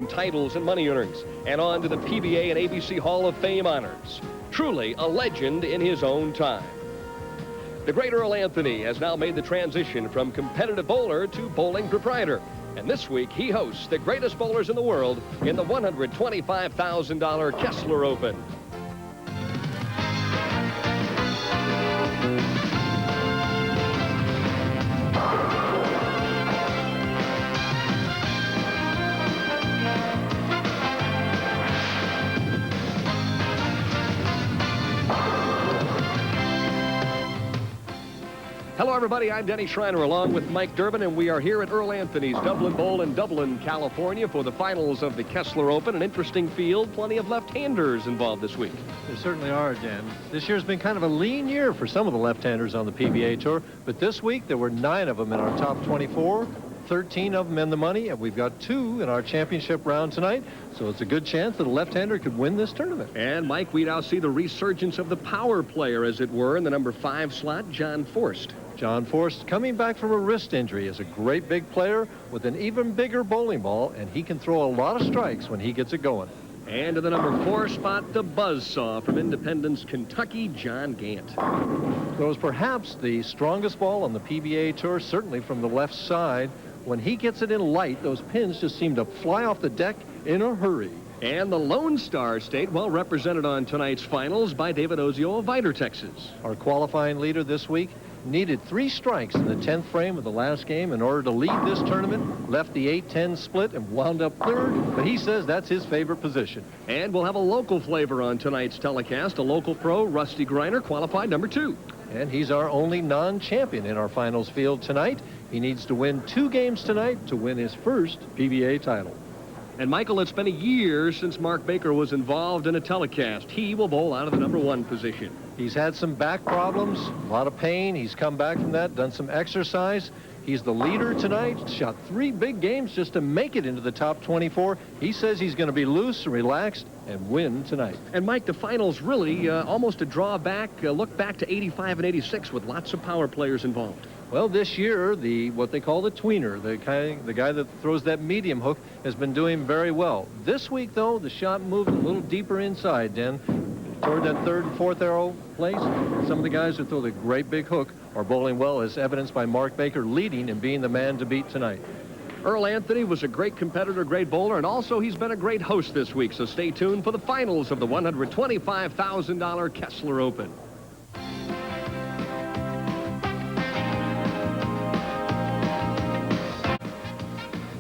titles and money earnings, and on to the PBA and ABC Hall of Fame honors. Truly a legend in his own time. The great Earl Anthony has now made the transition from competitive bowler to bowling proprietor. And this week, he hosts the greatest bowlers in the world in the $125,000 Kessler Open. Hello, everybody. I'm Denny Schreiner along with Mike Durbin, and we are here at Earl Anthony's Dublin Bowl in Dublin, California for the finals of the Kessler Open. An interesting field. Plenty of left-handers involved this week. There certainly are, Dan. This year's been kind of a lean year for some of the left-handers on the PBA Tour, but this week there were 9 of them in our top 24, 13 of them in the money, and we've got 2 in our championship round tonight, so it's a good chance that a left-hander could win this tournament. And, Mike, we now see the resurgence of the power player, as it were, in the number 5 slot, John Forst. John Forst, coming back from a wrist injury, is a great big player with an even bigger bowling ball, and he can throw a lot of strikes when he gets it going. And to the number 4 spot, the buzzsaw from Independence, Kentucky, John Gant. Throws perhaps the strongest ball on the PBA Tour, certainly from the left side. When he gets it in light, those pins just seem to fly off the deck in a hurry. And the Lone Star State, well represented on tonight's finals by David Ozio of Vidor, Texas. Our qualifying leader this week needed 3 strikes in the 10th frame of the last game in order to lead this tournament, left the 8-10 split and wound up 3rd, but he says that's his favorite position. And we'll have a local flavor on tonight's telecast. A local pro, Rusty Greiner, qualified number 2. And he's our only non-champion in our finals field tonight. He needs to win 2 games tonight to win his first PBA title. And, Michael, it's been a year since Mark Baker was involved in a telecast. He will bowl out of the number 1 position. He's had some back problems, a lot of pain. He's come back from that, done some exercise. He's the leader tonight, shot 3 big games just to make it into the top 24. He says he's going to be loose and relaxed and win tonight. And, Mike, the finals really almost a drawback, look back to 85 and 86 with lots of power players involved. Well, this year, what they call the tweener, the guy that throws that medium hook, has been doing very well. This week, though, the shot moved a little deeper inside, Den, toward that 3rd and 4th arrow place. Some of the guys who throw the great big hook are bowling well, as evidenced by Mark Baker leading and being the man to beat tonight. Earl Anthony was a great competitor, great bowler, and also he's been a great host this week. So stay tuned for the finals of the $125,000 Kessler Open.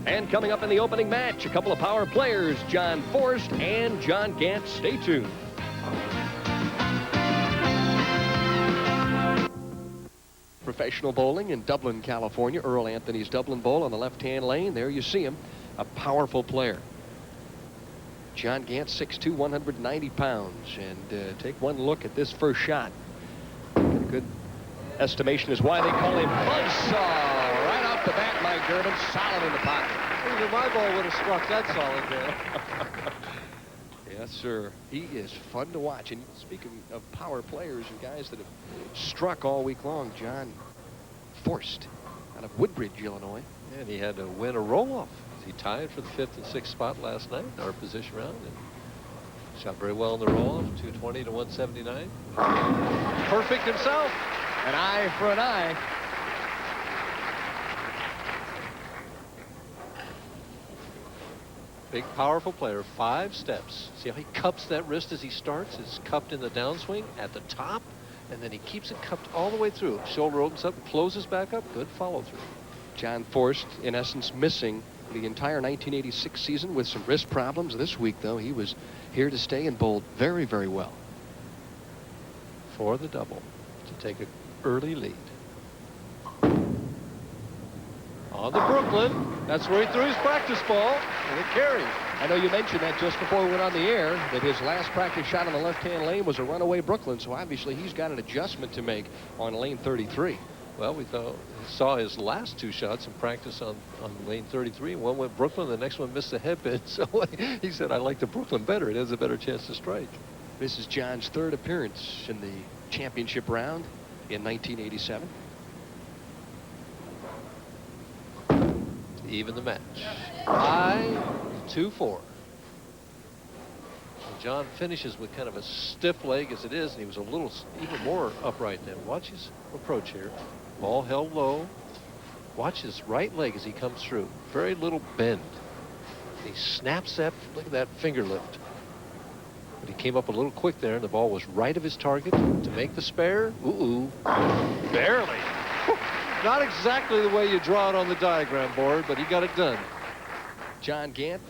And coming up in the opening match, a couple of power players, John Forst and John Gant. Stay tuned. Professional bowling in Dublin, California. Earl Anthony's Dublin Bowl on the left-hand lane. There you see him, a powerful player. John Gant, 6'2", 190 pounds. And take one look at this first shot. A good estimation is why they call him Buzzsaw. Right off the bat, Mike Durbin, solid in the pocket. Even my ball would have struck that solid there. Yes, sir. He is fun to watch. And speaking of power players and guys that have struck all week long, John Forst out of Woodbridge, Illinois. And he had to win a roll-off. He tied for the 5th and 6th spot last night in our position round. And shot very well in the roll-off, 220 to 179. Perfect himself. An eye for an eye. Big, powerful player, 5 steps. See how he cups that wrist as he starts? It's cupped in the downswing at the top, and then he keeps it cupped all the way through. Shoulder opens up, closes back up. Good follow-through. John Forst, in essence, missing the entire 1986 season with some wrist problems. This week, though, he was here to stay and bowled very, very well. For the double to take an early lead. On the Brooklyn. That's where he threw his practice ball, and it carried. I know you mentioned that just before we went on the air, that his last practice shot on the left-hand lane was a runaway Brooklyn, so obviously he's got an adjustment to make on lane 33. Well, we saw his last 2 shots in practice on lane 33. One went Brooklyn, the next one missed the headpin. So he said, I like the Brooklyn better. It has a better chance to strike. This is John's 3rd appearance in the championship round in 1987. Even the match. High, 2-4. John finishes with kind of a stiff leg as it is, and he was a little even more upright then. Watch his approach here. Ball held low. Watch his right leg as he comes through. Very little bend. He snaps that. Look at that finger lift. But he came up a little quick there, and the ball was right of his target to make the spare. Ooh, barely. Not exactly the way you draw it on the diagram board, but he got it done. John Gant,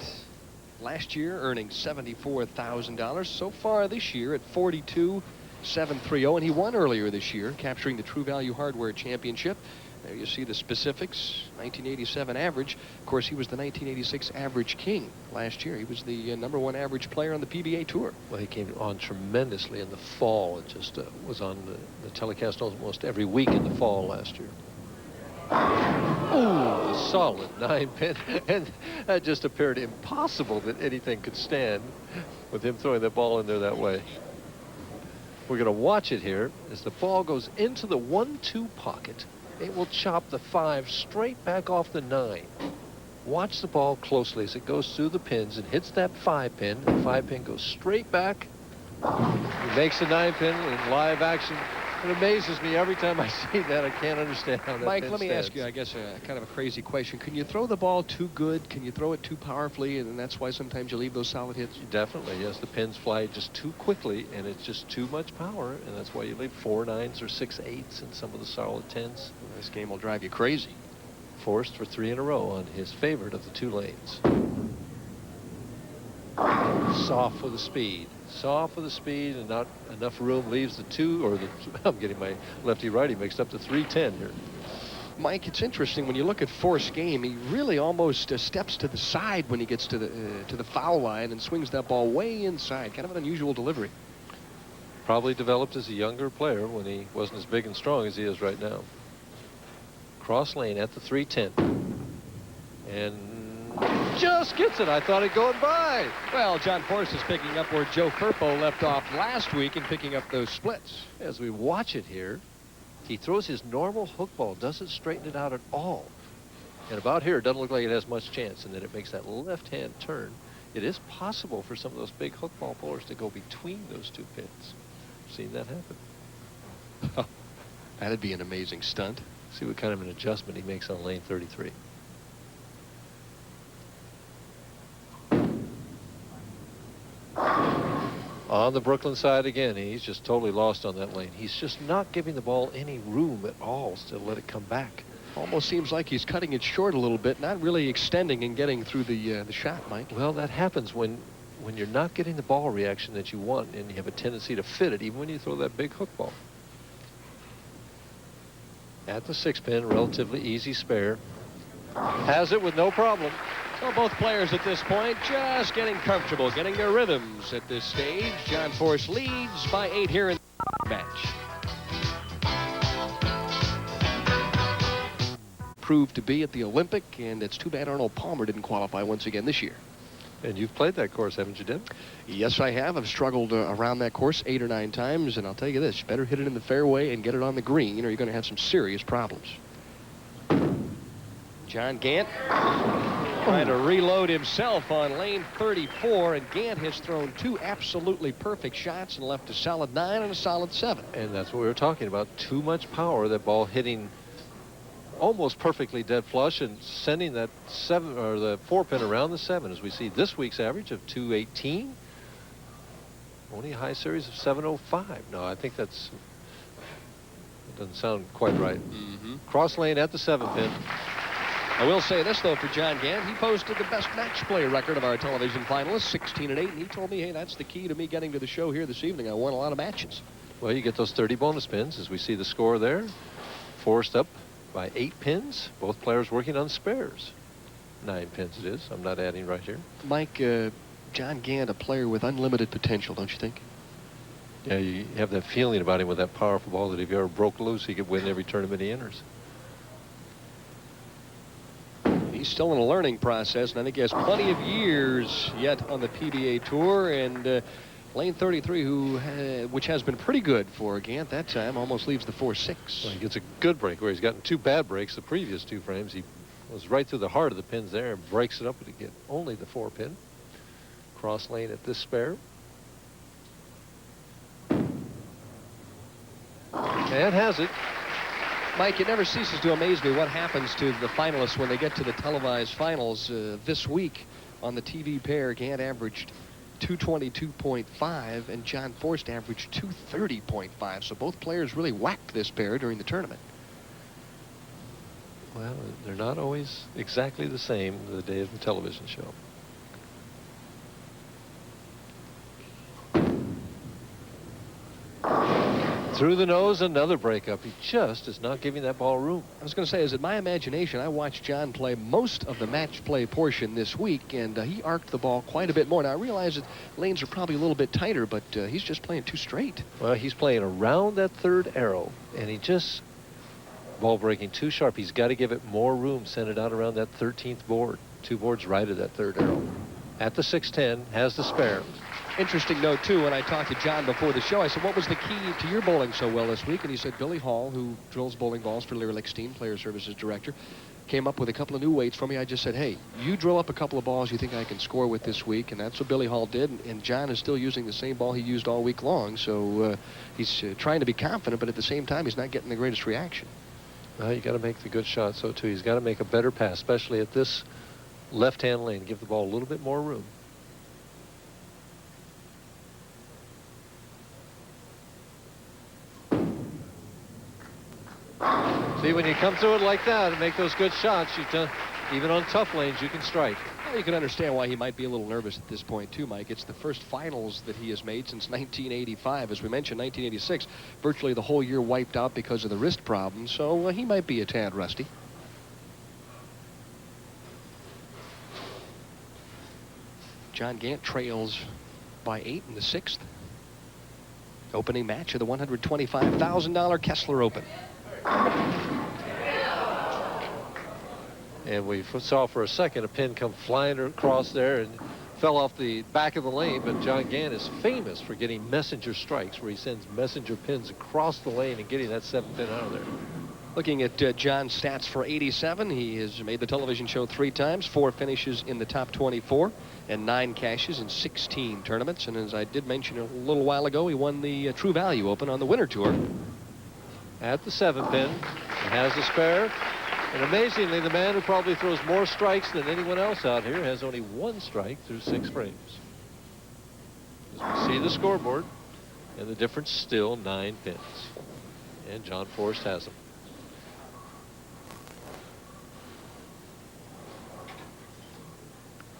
last year earning $74,000. So far this year at 42,730, and he won earlier this year, capturing the True Value Hardware Championship. There you see the specifics. 1987 average. Of course, he was the 1986 average king last year. He was the #1 average player on the PBA Tour. Well, he came on tremendously in the fall. It just was on the telecast almost every week in the fall last year. Ooh, a solid 9-pin. And that just appeared impossible that anything could stand with him throwing that ball in there that way. We're going to watch it here as the ball goes into the 1-2 pocket. It will chop the 5 straight back off the 9. Watch the ball closely as it goes through the pins and hits that 5-pin. The 5-pin goes straight back. He makes the 9-pin in live action. It amazes me every time I see that. I can't understand how that Mike, pin let me stands. ask you, I guess, kind of a crazy question. Can you throw the ball too good? Can you throw it too powerfully? And that's why sometimes you leave those solid hits? Definitely, yes. The pins fly just too quickly, and it's just too much power, and that's why you leave 4 9s or 6 8s in some of the solid 10s. This game will drive you crazy. Forced for 3 in a row on his favorite of the 2 lanes. Soft for the speed. Soft for the speed, and not enough room leaves the 2, or the, I'm getting my lefty-righty mixed up, to 310 here. Mike, it's interesting when you look at Forst's game. He really almost steps to the side when he gets to the foul line and swings that ball way inside. Kind of an unusual delivery. Probably developed as a younger player when he wasn't as big and strong as he is right now. Cross lane at the 310, and just gets it. I thought it going by. Well, John Forst is picking up where Joe Firpo left off last week and picking up those splits. As we watch it here, he throws his normal hook ball, doesn't straighten it out at all. And about here, it doesn't look like it has much chance, and then it makes that left-hand turn. It is possible for some of those big hook ball pullers to go between those 2 pins. Seen that happen. That'd be an amazing stunt. See what kind of an adjustment he makes on lane 33. On the Brooklyn side again, he's just totally lost on that lane. He's just not giving the ball any room at all to let it come back. Almost seems like he's cutting it short a little bit, not really extending and getting through the shot, Mike. Well, that happens when you're not getting the ball reaction that you want, and you have a tendency to fit it, even when you throw that big hook ball. At the 6-pin, relatively easy spare. Has it with no problem. So both players at this point just getting comfortable, getting their rhythms at this stage. John Forst leads by 8 here in the match. Proved to be at the Olympic, and it's too bad Arnold Palmer didn't qualify once again this year. And you've played that course, haven't you, Deb? Yes, I have. I've struggled around that course 8 or 9 times, and I'll tell you this, you better hit it in the fairway and get it on the green, or you're going to have some serious problems. John Gant trying to reload himself on lane 34, and Gant has thrown 2 absolutely perfect shots and left a solid 9 and a solid 7. And that's what we were talking about. Too much power, that ball hitting almost perfectly dead flush and sending that 7 or the 4-pin around the 7, as we see this week's average of 218. Only a high series of 705. No, I think it doesn't sound quite right. Cross lane at the 7-pin. I will say this, though, for John Gant, he posted the best match play record of our television finalists, 16 and 8, and he told me, hey, that's the key to me getting to the show here this evening. I won a lot of matches. Well, you get those 30 bonus pins, as we see the score there. Forced up by 8 pins. Both players working on spares. 9 pins it is. I'm not adding right here. Mike, John Gant, a player with unlimited potential, don't you think? Yeah, you have that feeling about him with that powerful ball that if he ever broke loose, he could win every tournament he enters. He's still in a learning process, and I think he has plenty of years yet on the PBA Tour. And lane 33, which has been pretty good for Gant that time, almost leaves the 4-6. Well, he gets a good break where he's gotten 2 bad breaks the previous 2 frames. He was right through the heart of the pins there and breaks it up to get only the 4-pin. Cross lane at this spare. And has it. Mike, it never ceases to amaze me what happens to the finalists when they get to the televised finals. This week on the TV pair, Gant averaged 222.5 and John Forst averaged 230.5. So both players really whacked this pair during the tournament. Well, they're not always exactly the same the day of the television show. Through the nose, another breakup. He just is not giving that ball room. I was going to say, is it my imagination? I watched John play most of the match play portion this week, and he arced the ball quite a bit more. Now, I realize that lanes are probably a little bit tighter, but he's just playing too straight. Well, he's playing around that third arrow, and he just, ball breaking too sharp. He's got to give it more room, send it out around that 13th board. 2 boards right of that third arrow. At the 610, has the spare. Interesting note, too, when I talked to John before the show, I said, what was the key to your bowling so well this week? And he said, Billy Hall, who drills bowling balls for Lear Lichtenstein, player services director, came up with a couple of new weights for me. I just said, hey, you drill up a couple of balls you think I can score with this week, and that's what Billy Hall did. And John is still using the same ball he used all week long, so he's trying to be confident, but at the same time, he's not getting the greatest reaction. Well, you got to make the good shot, so too. He's got to make a better pass, especially at this left-hand lane. Give the ball a little bit more room. See, when you come through it like that and make those good shots, even on tough lanes, you can strike. Well, you can understand why he might be a little nervous at this point, too, Mike. It's the first finals that he has made since 1985. As we mentioned, 1986, virtually the whole year wiped out because of the wrist problem, so he might be a tad rusty. John Gant trails by 8 in the 6th. Opening match of the $125,000 Kessler Open. And we saw for a second a pin come flying across there and fell off the back of the lane, but John Gant is famous for getting messenger strikes where he sends messenger pins across the lane and getting that 7-pin out of there. Looking at John's stats for 87, he has made the television show 3 times, 4 finishes in the top 24, and 9 cashes in 16 tournaments. And as I did mention a little while ago, he won the True Value Open on the Winter Tour. At the 7-pin, he has a spare. And amazingly, the man who probably throws more strikes than anyone else out here has only 1 strike through 6 frames. As we see the scoreboard, and the difference still 9 pins. And John Forst has them.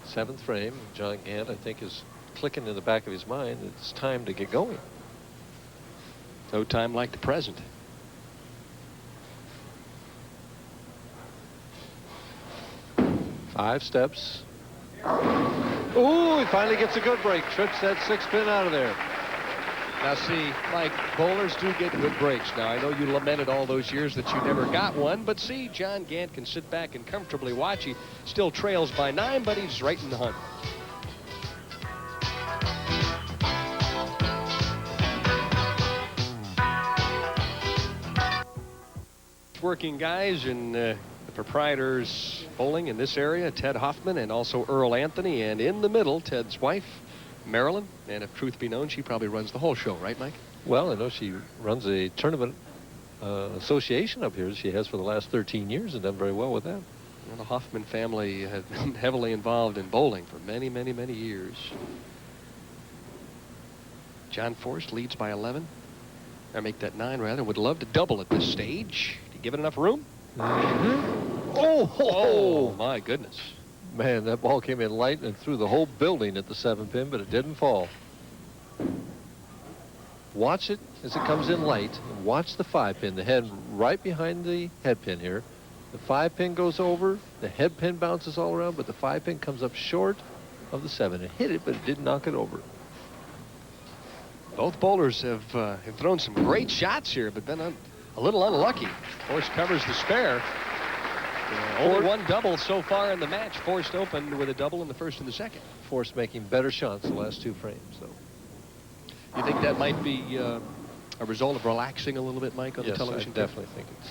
7th frame. John Gant, I think, is clicking in the back of his mind that it's time to get going. No time like the present. Five steps. Ooh, he finally gets a good break. Trips that 6-pin out of there. Now, see, Mike, bowlers do get good breaks. Now, I know you lamented all those years that you never got one, but see, John Gant can sit back and comfortably watch. He still trails by 9, but he's right in the hunt. Working guys in the proprietors bowling in this area, Ted Hoffman and also Earl Anthony, and in the middle, Ted's wife, Marilyn, and if truth be known, she probably runs the whole show, right, Mike? Well, I know she runs a tournament association up here. She has for the last 13 years and done very well with that. Well, the Hoffman family has been heavily involved in bowling for many, many, many years. John Forst leads by 11. Or make that 9, rather. Would love to double at this stage. Do you give it enough room? Mm-hmm. Oh, my goodness. Man, that ball came in light and through the whole building at the 7-pin, but it didn't fall. Watch it as it comes in light. And watch the 5-pin, the head right behind the head pin here. The 5-pin goes over, the head pin bounces all around, but the 5-pin comes up short of the 7. It hit it, but it didn't knock it over. Both bowlers have thrown some great shots here, but been a little unlucky. Forst covers the spare. Only one double so far in the match. Forst opened with a double in the first and the second. Forst making better shots the last 2 frames, though. You think that might be a result of relaxing a little bit, Mike, on the television? I definitely think it's.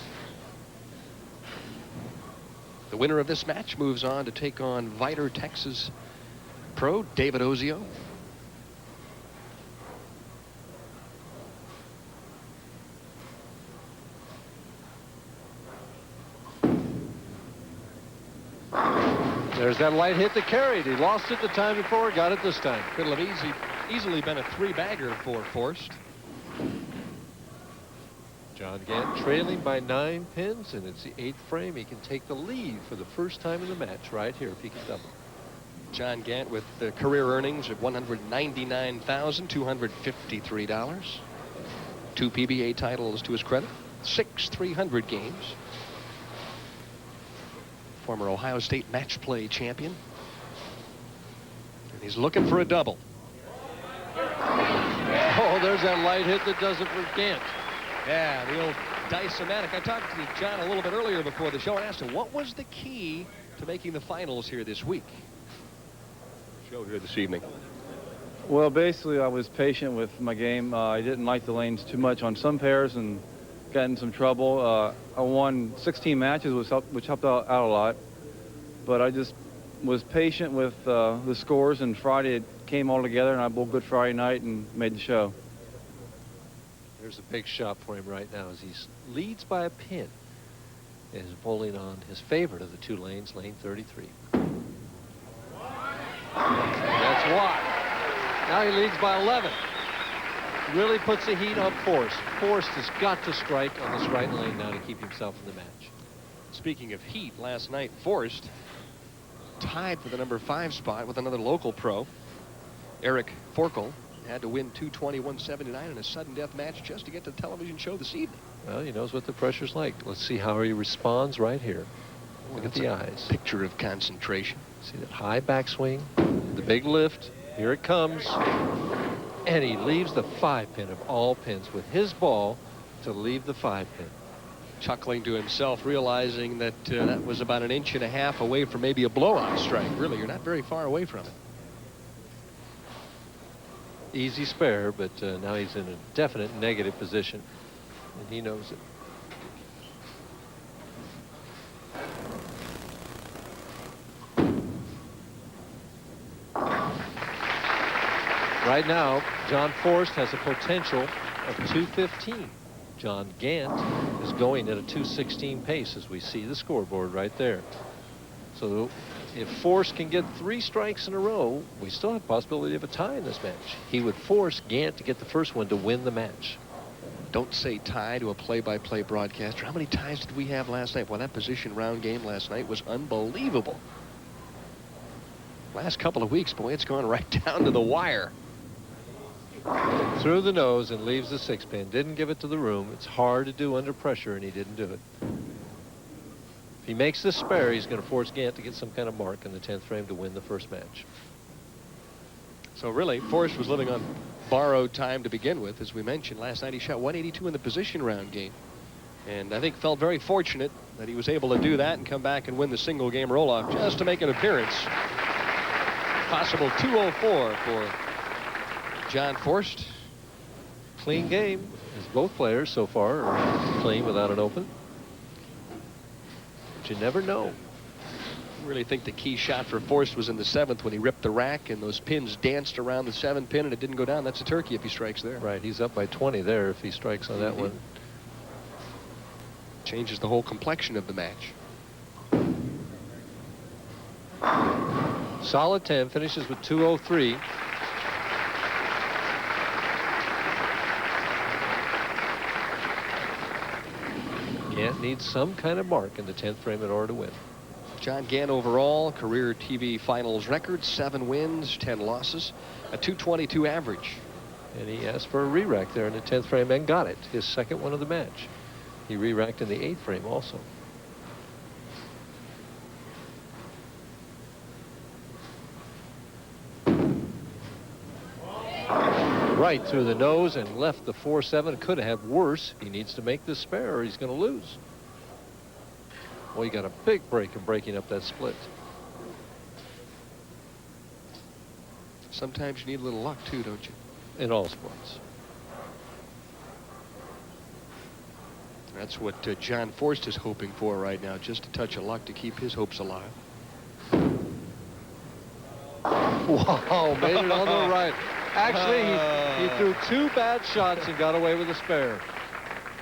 The winner of this match moves on to take on Viter, Texas pro David Ozio. There's that light hit that carried. He lost it the time before, got it this time. Could have easily been a three-bagger for Forst. John Gant trailing by 9 pins, and it's the 8th frame. He can take the lead for the first time in the match right here if he can double. John Gant with the career earnings of $199,253. 2 PBA titles to his credit. 6 300 games. Former Ohio State match play champion. And he's looking for a double. Oh, there's that light hit that does it for Gant. Yeah, the old Dice-O-Matic. I talked to John a little bit earlier before the show and asked him what was the key to making the finals here this week. Show here this evening. Well, basically, I was patient with my game. I didn't like the lanes too much on some pairs and got in some trouble. I won 16 matches, which helped out a lot. But I just was patient with the scores, and Friday it came all together, and I bowled good Friday night and made the show. There's a big shot for him right now as he leads by a pin and is bowling on his favorite of the 2 lanes, lane 33. That's why. Now he leads by 11. Really puts the heat on Forst. Forst has got to strike on this right lane now to keep himself in the match. Speaking of heat, last night Forst tied for the number 5 spot with another local pro, Eric Forkel. Had to win 220-179 in a sudden death match just to get to the television show this evening. Well, he knows what the pressure's like. Let's see how he responds right here. Look at the eyes. Picture of concentration. See that high backswing, the big lift. Here it comes. And he leaves the 5-pin of all pins with his ball to leave the 5-pin. Chuckling to himself, realizing that that was about 1.5 inches away from maybe a blowout strike. Really, you're not very far away from it. Easy spare, but now he's in a definite negative position, and he knows it. Right now, John Forst has a potential of 215. John Gant is going at a 216 pace, as we see the scoreboard right there. So if Forst can get 3 strikes in a row, we still have possibility of a tie in this match. He would force Gant to get the first one to win the match. Don't say tie to a play-by-play broadcaster. How many ties did we have last night? Well, that position round game last night was unbelievable. Last couple of weeks, boy, it's gone right down to the wire. Through the nose and leaves the 6-pin. Didn't give it to the room. It's hard to do under pressure, and he didn't do it. If he makes this spare, he's going to force Gant to get some kind of mark in the 10th frame to win the first match. So really, Forst was living on borrowed time to begin with. As we mentioned, last night he shot 182 in the position round game. And I think felt very fortunate that he was able to do that and come back and win the single game roll-off just to make an appearance. Possible 204 for John Forst. Clean game, as both players so far are clean without an open. But you never know. I really think the key shot for Forst was in the 7th when he ripped the rack and those pins danced around the 7 pin and it didn't go down. That's a turkey if he strikes there. Right, he's up by 20 there if he strikes on that one. Changes the whole complexion of the match. Solid 10, finishes with 203. Gant needs some kind of mark in the 10th frame in order to win. John Gant overall, career TV finals record, 7 wins, 10 losses, a 222 average. And he asked for a re-rack there in the 10th frame and got it. His second one of the match. He re-racked in the 8th frame also. Right through the nose and left the 4-7. Could have had worse. He needs to make this spare or he's going to lose. Well, he got a big break in breaking up that split. Sometimes you need a little luck too, don't you? In all sports. That's what John Forst is hoping for right now, just a touch of luck to keep his hopes alive. Wow, made it on the right. Actually, he threw 2 bad shots and got away with a spare.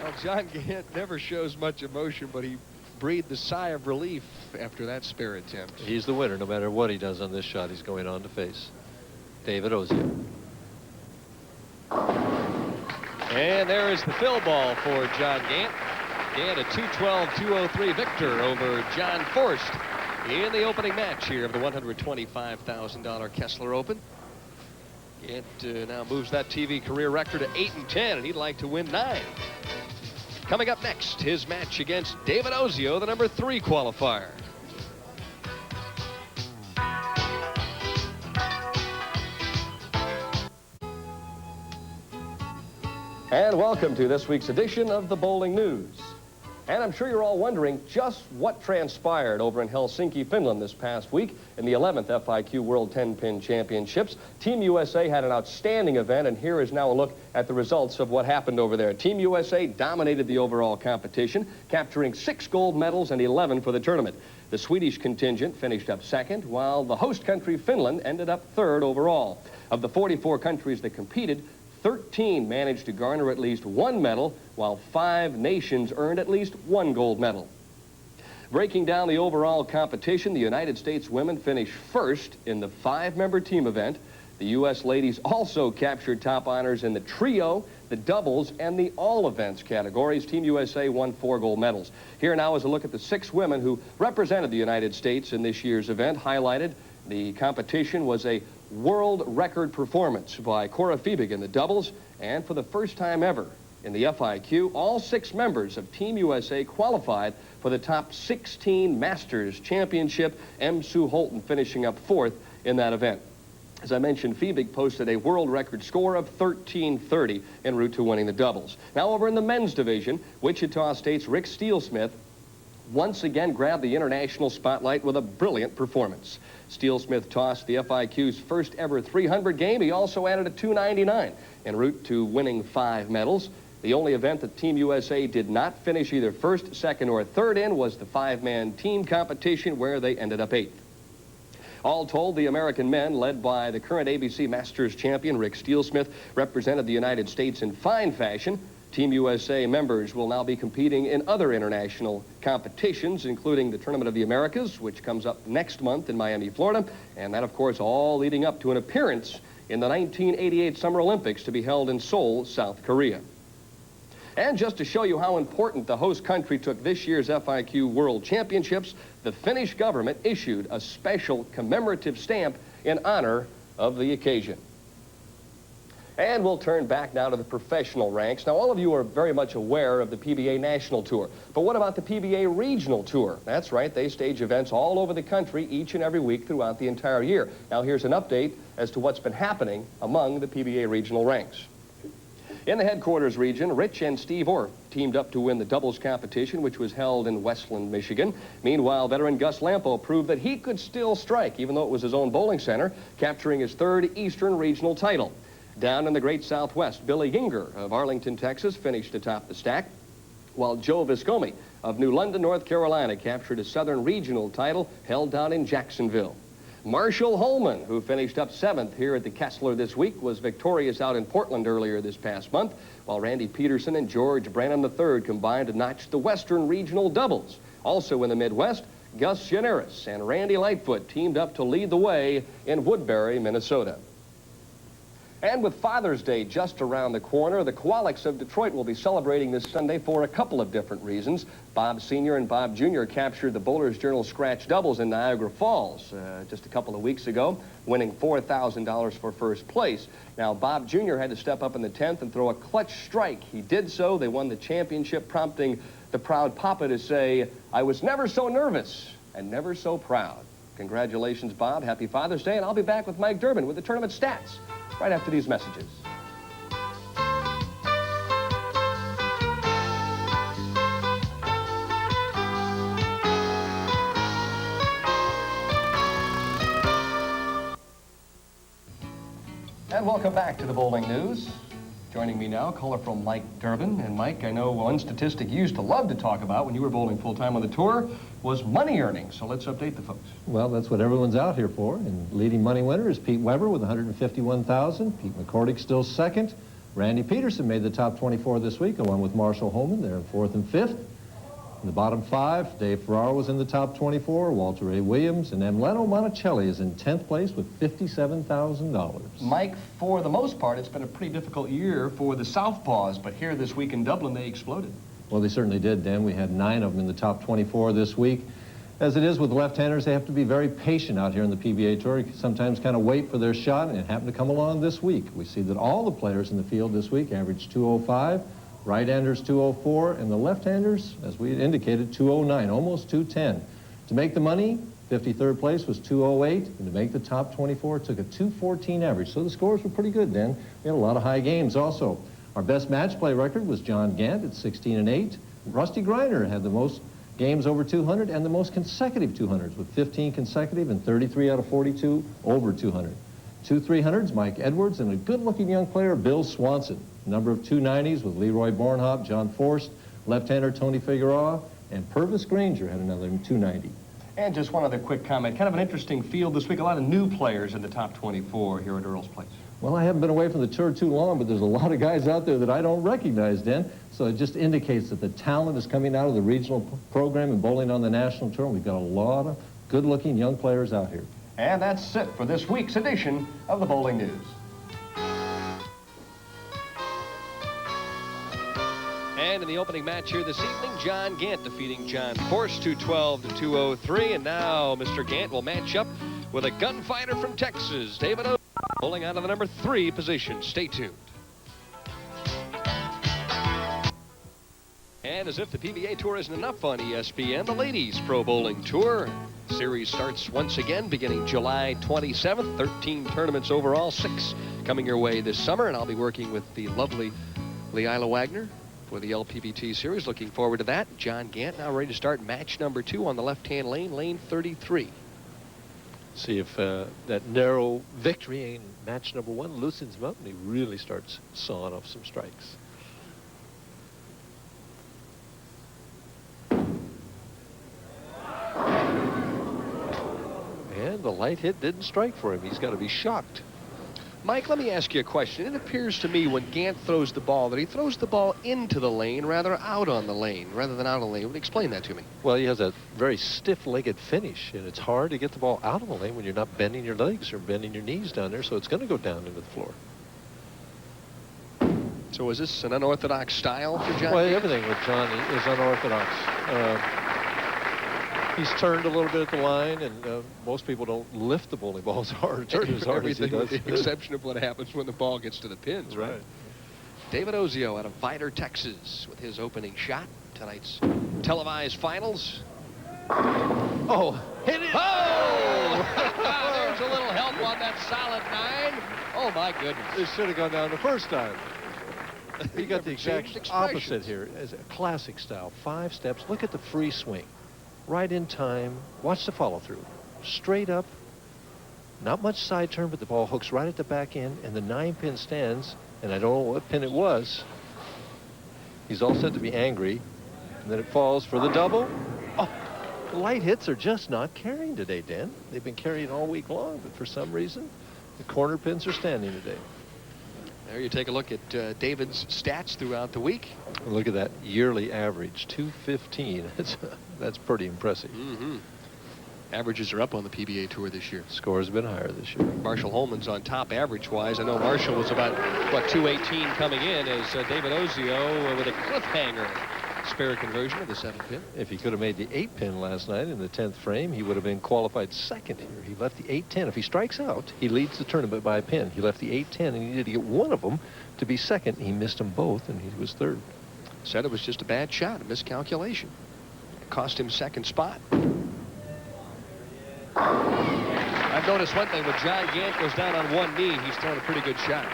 Well, John Gant never shows much emotion, but he breathed a sigh of relief after that spare attempt. He's the winner no matter what he does on this shot. He's going on to face David Ozio. And there is the fill ball for John Gant. Gant a 212-203 victor over John Forst in the opening match here of the $125,000 Kessler Open. Gant now moves that TV career record to 8-10, and he'd like to win 9. Coming up next, his match against David Ozio, the number 3 qualifier. And welcome to this week's edition of the Bowling News. And I'm sure you're all wondering just what transpired over in Helsinki, Finland this past week in the 11th FIQ World 10-Pin Championships. Team USA had an outstanding event, and here is now a look at the results of what happened over there. Team USA dominated the overall competition, capturing 6 gold medals and 11 for the tournament. The Swedish contingent finished up 2nd, while the host country, Finland, ended up 3rd overall. Of the 44 countries that competed, 13 managed to garner at least 1 medal, while 5 nations earned at least 1 gold medal. Breaking down the overall competition, the United States women finished 1st in the 5-member team event. The U.S. ladies also captured top honors in the trio, the doubles, and the all events categories. Team USA won 4 gold medals. Here now is a look at the 6 women who represented the United States in this year's event. Highlighted, the competition was a world record performance by Cora Fiebig in the doubles, and for the first time ever in the FIQ, all 6 members of Team USA qualified for the top 16 Masters Championship, M. Sue Holton finishing up 4th in that event. As I mentioned, Fiebig posted a world record score of 1330 en route to winning the doubles. Now over in the men's division, Wichita State's Rick Steelsmith once again grabbed the international spotlight with a brilliant performance. Steelsmith tossed the FIQ's first ever 300 game. He also added a 299 en route to winning 5 medals. The only event that Team USA did not finish either 1st, 2nd, or 3rd in was the 5-man team competition, where they ended up 8th. All told, the American men, led by the current ABC Masters champion Rick Steelsmith, represented the United States in fine fashion. Team USA members will now be competing in other international competitions, including the Tournament of the Americas, which comes up next month in Miami, Florida, and that, of course, all leading up to an appearance in the 1988 Summer Olympics to be held in Seoul, South Korea. And just to show you how important the host country took this year's FIQ World Championships, the Finnish government issued a special commemorative stamp in honor of the occasion. And we'll turn back now to the professional ranks. Now, all of you are very much aware of the PBA National Tour. But what about the PBA Regional Tour? That's right, they stage events all over the country each and every week throughout the entire year. Now, here's an update as to what's been happening among the PBA regional ranks. In the headquarters region, Rich and Steve Orr teamed up to win the doubles competition, which was held in Westland, Michigan. Meanwhile, veteran Gus Lampo proved that he could still strike, even though it was his own bowling center, capturing his 3rd Eastern Regional title. Down in the Great Southwest, Billy Ginger of Arlington, Texas, finished atop the stack, while Joe Viscomi of New London, North Carolina, captured a Southern Regional title held down in Jacksonville. Marshall Holman, who finished up 7th here at the Kessler this week, was victorious out in Portland earlier this past month, while Randy Peterson and George Brannon III combined to notch the Western Regional doubles. Also in the Midwest, Gus Gianaris and Randy Lightfoot teamed up to lead the way in Woodbury, Minnesota. And with Father's Day just around the corner, the Kowaliks of Detroit will be celebrating this Sunday for a couple of different reasons. Bob Sr. and Bob Jr. captured the Bowler's Journal Scratch Doubles in Niagara Falls just a couple of weeks ago, winning $4,000 for first place. Now, Bob Jr. had to step up in the 10th and throw a clutch strike. He did so. They won the championship, prompting the proud papa to say, "I was never so nervous and never so proud." Congratulations, Bob. Happy Father's Day, and I'll be back with Mike Durbin with the tournament stats right after these messages. And welcome back to the Bowling News. Joining me now, colorful Mike Durbin. And Mike, I know one statistic you used to love to talk about when you were bowling full-time on the tour was money earnings. So let's update the folks. Well, that's what everyone's out here for. And leading money winner is Pete Weber with 151,000. Pete McCordick still second. Randy Peterson made the top 24 this week, along with Marshall Holman. They're in fourth and fifth. In the bottom five, Dave Ferraro was in the top 24, Walter A. Williams, and Emiliano Monticelli is in 10th place with $57,000. Mike, for the most part, it's been a pretty difficult year for the Southpaws, but here this week in Dublin, they exploded. Well, they certainly did, Dan. We had 9 of them in the top 24 this week. As it is with left-handers, they have to be very patient out here in the PBA Tour. Sometimes kind of wait for their shot, and it happened to come along this week. We see that all the players in the field this week averaged 205. Right-handers 204, and the left-handers, as we had indicated, 209, almost 210. To make the money, 53rd place was 208, and to make the top 24, it took a 214 average. So the scores were pretty good then. We had a lot of high games also. Our best match play record was John Gant at 16-8. Rusty Greiner had the most games over 200 and the most consecutive 200s with 15 consecutive and 33 out of 42 over 200. 2 300s, Mike Edwards, and a good-looking young player, Bill Swanson. Number of 290s with Leroy Bornhop, John Forst, left-hander Tony Figueroa, and Purvis Granger had another 290. And just one other quick comment. Kind of an interesting field this week. A lot of new players in the top 24 here at Earl's Place. Well, I haven't been away from the tour too long, but there's a lot of guys out there that I don't recognize, Dan. So it just indicates that the talent is coming out of the regional program and bowling on the national tour. We've got a lot of good-looking young players out here. And that's it for this week's edition of the Bowling News. And in the opening match here this evening, John Gant defeating John Forst 212 to 203. And now Mr. Gant will match up with a gunfighter from Texas, David O. Bowling out of the number 3 position. Stay tuned. And as if the PBA Tour isn't enough on ESPN, the Ladies Pro Bowling Tour series starts once again beginning July 27th. 13 tournaments overall, 6 coming your way this summer. And I'll be working with the lovely Leila Wagner for the LPBT series. Looking forward to that. John Gant now ready to start match number 2 on the left-hand lane, lane 33. See if that narrow victory in match number 1 loosens him up and he really starts sawing off some strikes. And the light hit didn't strike for him. He's got to be shocked. Mike, let me ask you a question. It appears to me when Gant throws the ball that he throws the ball into the lane rather out on the lane rather than out on the lane. Would you explain that to me? Well, he has a very stiff-legged finish, and it's hard to get the ball out of the lane when you're not bending your legs or bending your knees down there, so it's going to go down into the floor. So is this an unorthodox style for John Well, Gant? everything with John is unorthodox. He's turned a little bit at the line, and most people don't lift the bowling ball as hard, turn as hard as he Everything does. with the exception of what happens when the ball gets to the pins, right? David Ozio out of Vidor, Texas with his opening shot. Tonight's televised finals. Oh, hit it! Oh! There's a little help on that solid 9. Oh, my goodness. This should have gone down the first time. You got the exact Changed opposite expressions. here. As a classic style, 5 steps. Look at the free swing. Right in time. Watch the follow-through. Straight up. Not much side turn, but the ball hooks right at the back end, and the 9-pin stands, and I don't know what pin it was. He's all set to be angry, and then it falls for the double. Oh, the light hits are just not carrying today, Dan. They've been carrying all week long, but for some reason, the corner pins are standing today. There you take a look at David's stats throughout the week. Look at that yearly average, 215. That's pretty impressive. Mm-hmm. Averages are up on the PBA Tour this year. Scores have been higher this year. Marshall Holman's on top average-wise. I know Marshall was about, 218 coming in as David Ozio with a cliffhanger spare conversion of the 7-pin. If he could have made the 8-pin last night in the 10th frame, he would have been qualified second here. He left the 8-10. If he strikes out, he leads the tournament by a pin. He left the 8-10 and he needed to get one of them to be second. He missed them both and he was third. Said it was just a bad shot, a miscalculation. It cost him second spot. I've noticed one thing, when John Gant goes down on one knee, he's throwing a pretty good shot.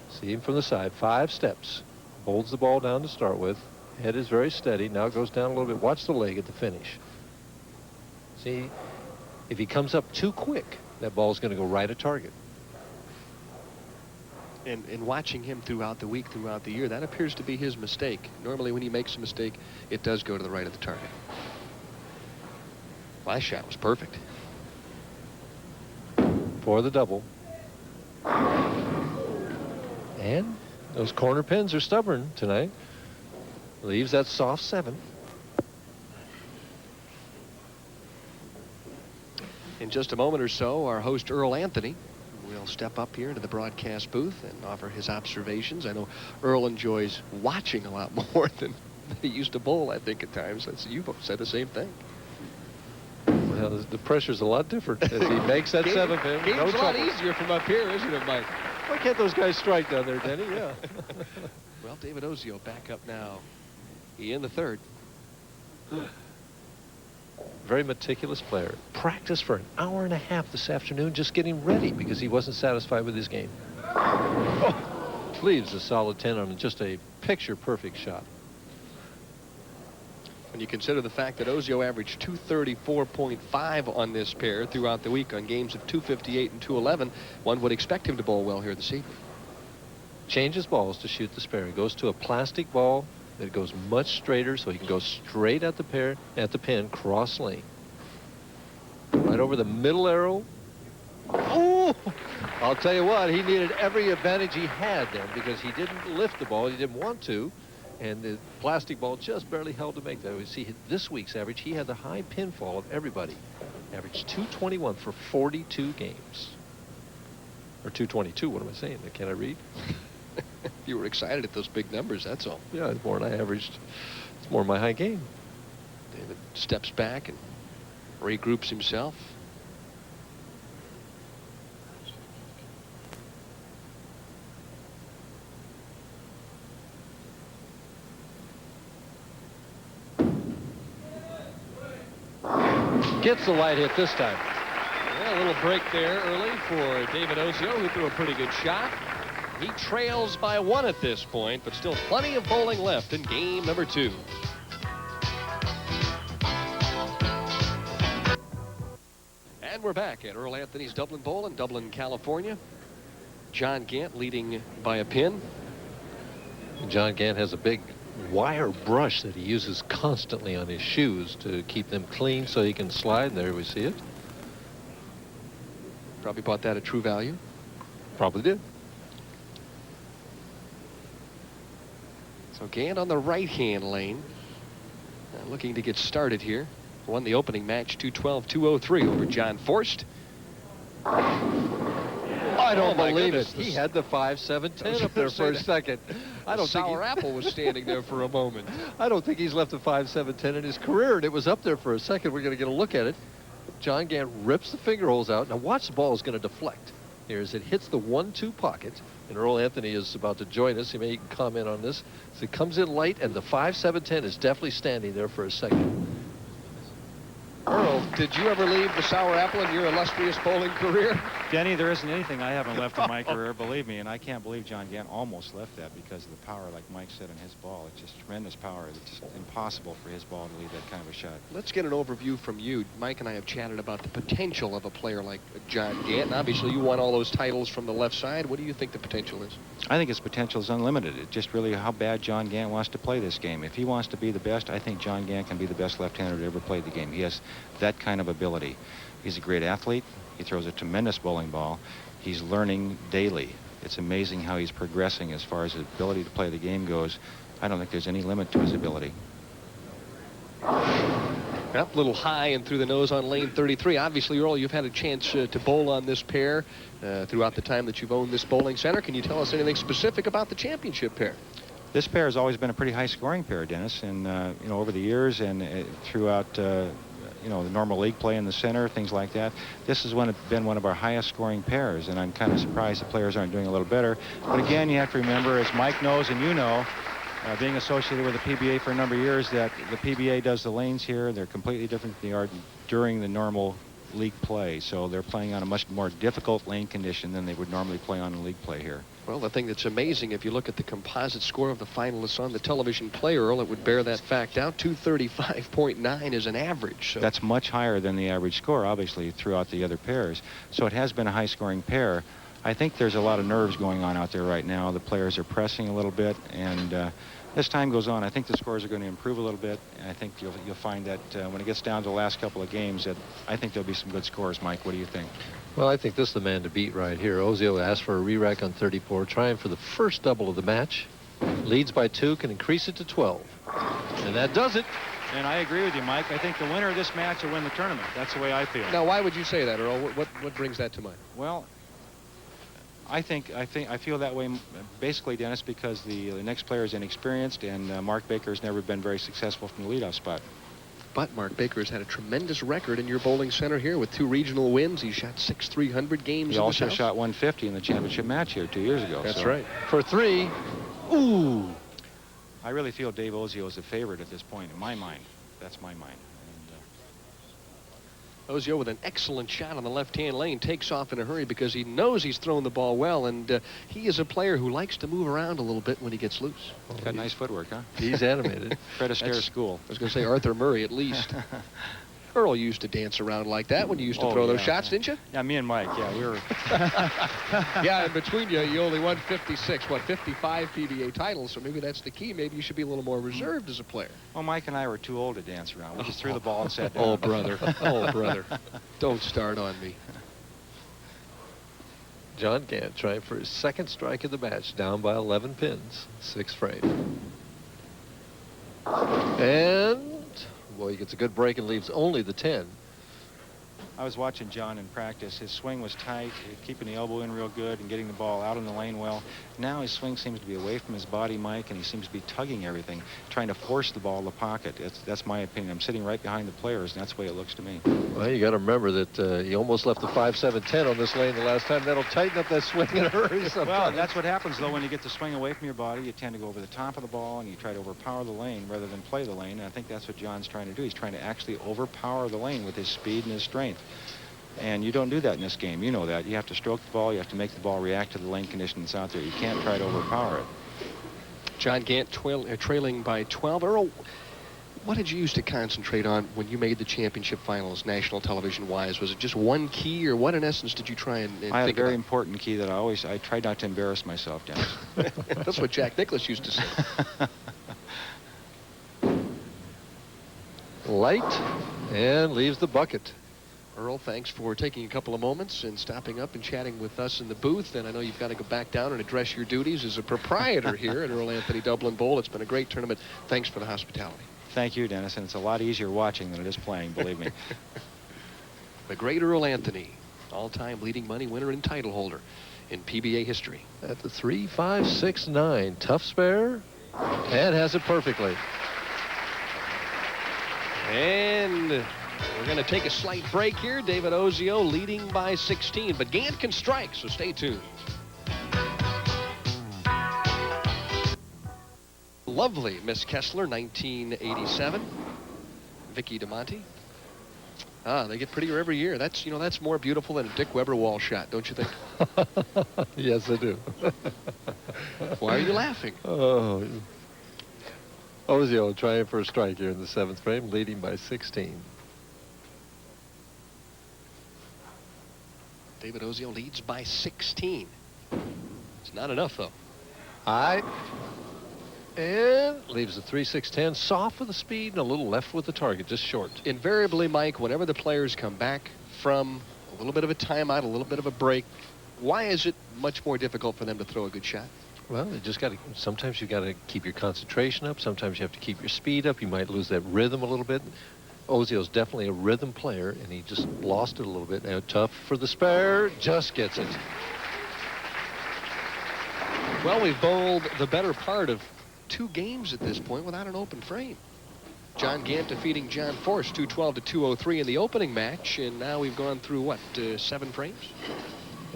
See him from the side, 5 steps. Holds the ball down to start with. Head is very steady. Now it goes down a little bit. Watch the leg at the finish. See, if he comes up too quick, that ball's going to go right at target. And watching him throughout the week, throughout the year, that appears to be his mistake. Normally when he makes a mistake, it does go to the right of the target. Last shot was perfect. For the double. And those corner pins are stubborn tonight. Leaves that soft 7. In just a moment or so, our host Earl Anthony will step up here into the broadcast booth and offer his observations. I know Earl enjoys watching a lot more than he used to bowl, I think, at times. You've said the same thing. Well, the pressure's a lot different as he makes that 7 pin. Game's No a lot trouble. easier from up here, isn't it, Mike? Why can't those guys strike down there, Denny? Yeah. Well, David Ozio back up now in the third. Very meticulous player. Practiced for an hour and a half this afternoon just getting ready because he wasn't satisfied with his game. Oh, leaves a solid 10 on just a picture-perfect shot. When you consider the fact that Ozio averaged 234.5 on this pair throughout the week on games of 258 and 211, one would expect him to bowl well here this evening. Changes balls to shoot the spare. He goes to a plastic ball that goes much straighter so he can go straight at the pin, cross lane. Right over the middle arrow. Oh! I'll tell you what, he needed every advantage he had then because he didn't lift the ball. He didn't want to. And the plastic ball just barely held to make that. We see this week's average, he had the high pinfall of everybody. Averaged 221 for 42 games. Or 222, what am I saying? Can I read? You were excited at those big numbers, that's all. Yeah, it's more than I averaged. It's more my high game. David steps back and regroups himself. Gets the light hit this time. Yeah, a little break there early for David Ozio, who threw a pretty good shot. He trails by 1 at this point, but still plenty of bowling left in game number 2. And we're back at Earl Anthony's Dublin Bowl in Dublin, California. John Gant leading by a pin. And John Gant has a big wire brush that he uses constantly on his shoes to keep them clean so he can slide. There we see it. Probably bought that at True Value. Probably did. So Gant on the right-hand lane. Looking to get started here. Won the opening match 212-203 over John Forst. I don't believe it. He had the 5-7-10 up there for a second. I don't think Sour Apple was standing there for a moment. I don't think he's left a 5-7-10 in his career, and it was up there for a second. We're going to get a look at it. John Gant rips the finger holes out. Now watch the ball is going to deflect. Here as it hits the 1-2 pocket, and Earl Anthony is about to join us. He may comment on this. So it comes in light, and the 5-7-10 is definitely standing there for a second. Earl, did you ever leave the Sour Apple in your illustrious bowling career? Denny, there isn't anything I haven't left in my career, believe me, and I can't believe John Gant almost left that because of the power, like Mike said, in his ball. It's just tremendous power. It's just impossible for his ball to leave that kind of a shot. Let's get an overview from you. Mike and I have chatted about the potential of a player like John Gant, and obviously you won all those titles from the left side. What do you think the potential is? I think his potential is unlimited. It's just really how bad John Gant wants to play this game. If he wants to be the best, I think John Gant can be the best left-hander to ever play the game. He has that kind of ability. He's a great athlete. He throws a tremendous bowling ball. He's learning daily. It's amazing how he's progressing as far as his ability to play the game goes. I don't think there's any limit to his ability. Yep, a little high and through the nose on lane 33. Obviously, Earl, you've had a chance to bowl on this pair throughout the time that you've owned this bowling center. Can you tell us anything specific about the championship pair? This pair has always been a pretty high-scoring pair, Dennis, and you know, over the years and throughout you know, the normal league play in the center, things like that. This has been one of our highest-scoring pairs, and I'm kind of surprised the players aren't doing a little better. But again, you have to remember, as Mike knows and you know, being associated with the PBA for a number of years, that the PBA does the lanes here. They're completely different than they are during the normal league play. So they're playing on a much more difficult lane condition than they would normally play on in league play here. Well, the thing that's amazing, if you look at the composite score of the finalists on the television play, Earl, it would bear that fact out. 235.9 is an average. So. That's much higher than the average score, obviously, throughout the other pairs. So it has been a high-scoring pair. I think there's a lot of nerves going on out there right now. The players are pressing a little bit, and as time goes on, I think the scores are going to improve a little bit. And I think you'll find that when it gets down to the last couple of games, that I think there'll be some good scores. Mike, what do you think? Well, I think this is the man to beat right here. Ozio asked for a re-rack on 34, trying for the first double of the match. Leads by 2, can increase it to 12. And that does it. And I agree with you, Mike. I think the winner of this match will win the tournament. That's the way I feel. Now, why would you say that, Earl? What brings that to mind? Well, I feel that way basically, Dennis, because the next player is inexperienced, and Mark Baker has never been very successful from the leadoff spot. But Mark Baker has had a tremendous record in your bowling center here with 2 regional wins. He shot 6,300 games. He also shot 150 in the championship match here 2 years ago. That's right. For 3. Ooh. I really feel Dave Ozio is a favorite at this point, in my mind. That's my mind. Ozio with an excellent shot on the left-hand lane takes off in a hurry because he knows he's thrown the ball well, and he is a player who likes to move around a little bit when he gets loose. Got nice footwork, huh? He's animated. Fred Astaire school. I was going to say Arthur Murray at least. Earl used to dance around like that when you used to throw those shots, didn't you? Yeah, me and Mike. Yeah, we were. Yeah, and between you only won 55 PBA titles, so maybe that's the key. Maybe you should be a little more reserved as a player. Well, Mike and I were too old to dance around. We just threw the ball and sat down. Oh, brother. Oh, brother. Don't start on me. John Gant trying for his second strike of the match, down by 11 pins, 6th frame. And boy, he gets a good break and leaves only the 10. I was watching John in practice. His swing was tight, keeping the elbow in real good and getting the ball out in the lane well. Now his swing seems to be away from his body, Mike, and he seems to be tugging everything, trying to force the ball in the pocket. That's my opinion. I'm sitting right behind the players, and that's the way it looks to me. Well, you got to remember that he almost left the 5-7-10 on this lane the last time. That'll tighten up that swing in a hurry sometimes. Well, that's what happens, though, when you get the swing away from your body. You tend to go over the top of the ball, and you try to overpower the lane rather than play the lane. And I think that's what John's trying to do. He's trying to actually overpower the lane with his speed and his strength. And you don't do that in this game. You know that. You have to stroke the ball. You have to make the ball react to the lane conditions out there. You can't try to overpower it. John Gant trailing by 12. Earl, what did you used to concentrate on when you made the championship finals, national television-wise? Was it just one key, or what in essence did you try and think I had a very about? important key that I tried not to embarrass myself, Dennis. That's what Jack Nicklaus used to say. Light and leaves the bucket. Earl, thanks for taking a couple of moments and stopping up and chatting with us in the booth. And I know you've got to go back down and address your duties as a proprietor here at Earl Anthony Dublin Bowl. It's been a great tournament. Thanks for the hospitality. Thank you, Dennis. And it's a lot easier watching than it is playing, believe me. The great Earl Anthony, all-time leading money winner and title holder in PBA history. At the 3-5-6-9, tough spare, and has it perfectly. And we're going to take a slight break here. David Ozio leading by 16, but Gant can strike, so stay tuned. Lovely Miss Kessler, 1987. Vicky DeMonte. They get prettier every year. That's more beautiful than a Dick Weber wall shot, don't you think? Yes, I do. Why are you laughing? Oh, Ozio trying for a strike here in the 7th frame, leading by 16. David Ozio leads by 16. It's not enough, though. High. And leaves the 3-6-10, soft with the speed and a little left with the target, just short. Invariably, Mike, whenever the players come back from a little bit of a timeout, a little bit of a break, why is it much more difficult for them to throw a good shot? Well, you just got to, sometimes you got to keep your concentration up. Sometimes you have to keep your speed up. You might lose that rhythm a little bit. Ozio's definitely a rhythm player, and he just lost it a little bit. Now, tough for the spare, just gets it. Well, we've bowled the better part of 2 games at this point without an open frame. John Gant defeating John Force 212 to 203 in the opening match, and now we've gone through, what, 7 frames?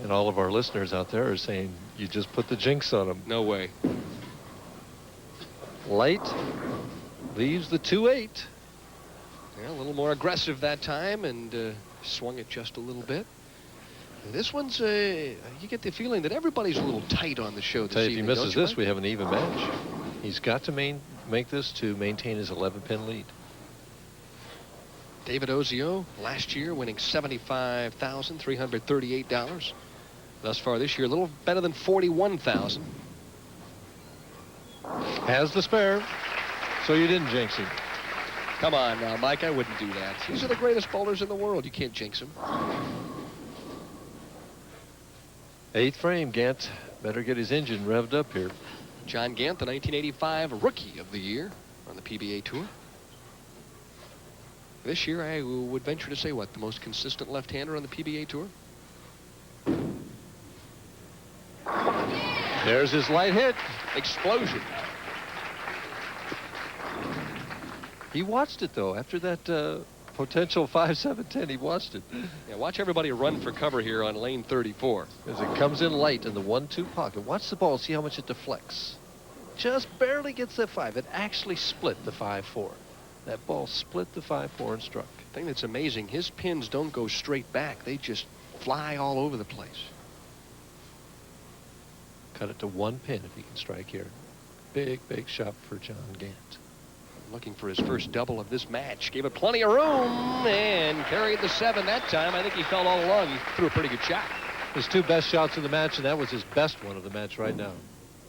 And all of our listeners out there are saying, you just put the jinx on them. No way. Light leaves the 2-8. Yeah, a little more aggressive that time, and swung it just a little bit. This one's, you get the feeling that everybody's a little tight on the show this Tell you, evening. if he misses this, Mike? we have an even match. He's got to make this to maintain his 11-pin lead. David Ozio, last year winning $75,338. thus far this year, a little better than 41,000. Has the spare, so you didn't jinx him. Come on now, Mike, I wouldn't do that. These are the greatest bowlers in the world. You can't jinx them. 8th frame, Gant better get his engine revved up here. John Gant, the 1985 Rookie of the Year on the PBA Tour. This year, I would venture to say, what, the most consistent left-hander on the PBA Tour? There's his light hit. Explosion. He watched it, though. After that potential 5-7-10, he watched it. Yeah, watch everybody run for cover here on lane 34. As it comes in light in the 1-2 pocket. Watch the ball, see how much it deflects. Just barely gets that 5. It actually split the 5-4. That ball split the 5-4 and struck. The thing that's amazing, his pins don't go straight back. They just fly all over the place. Cut it to 1 pin if he can strike here. Big, big shot for John Gant. Looking for his first double of this match. Gave it plenty of room and carried the 7 that time. I think he felt all along he threw a pretty good shot. His 2 best shots of the match, and that was his best one of the match right now.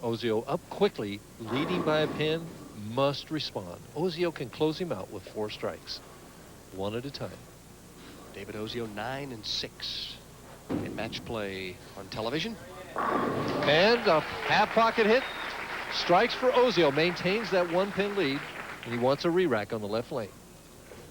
Ozio up quickly, leading by a pin, must respond. Ozio can close him out with 4 strikes, 1 at a time. David Ozio 9-6 in match play on television. And a half pocket hit. Strikes for Ozio, maintains that 1 pin lead, and he wants a re-rack on the left lane.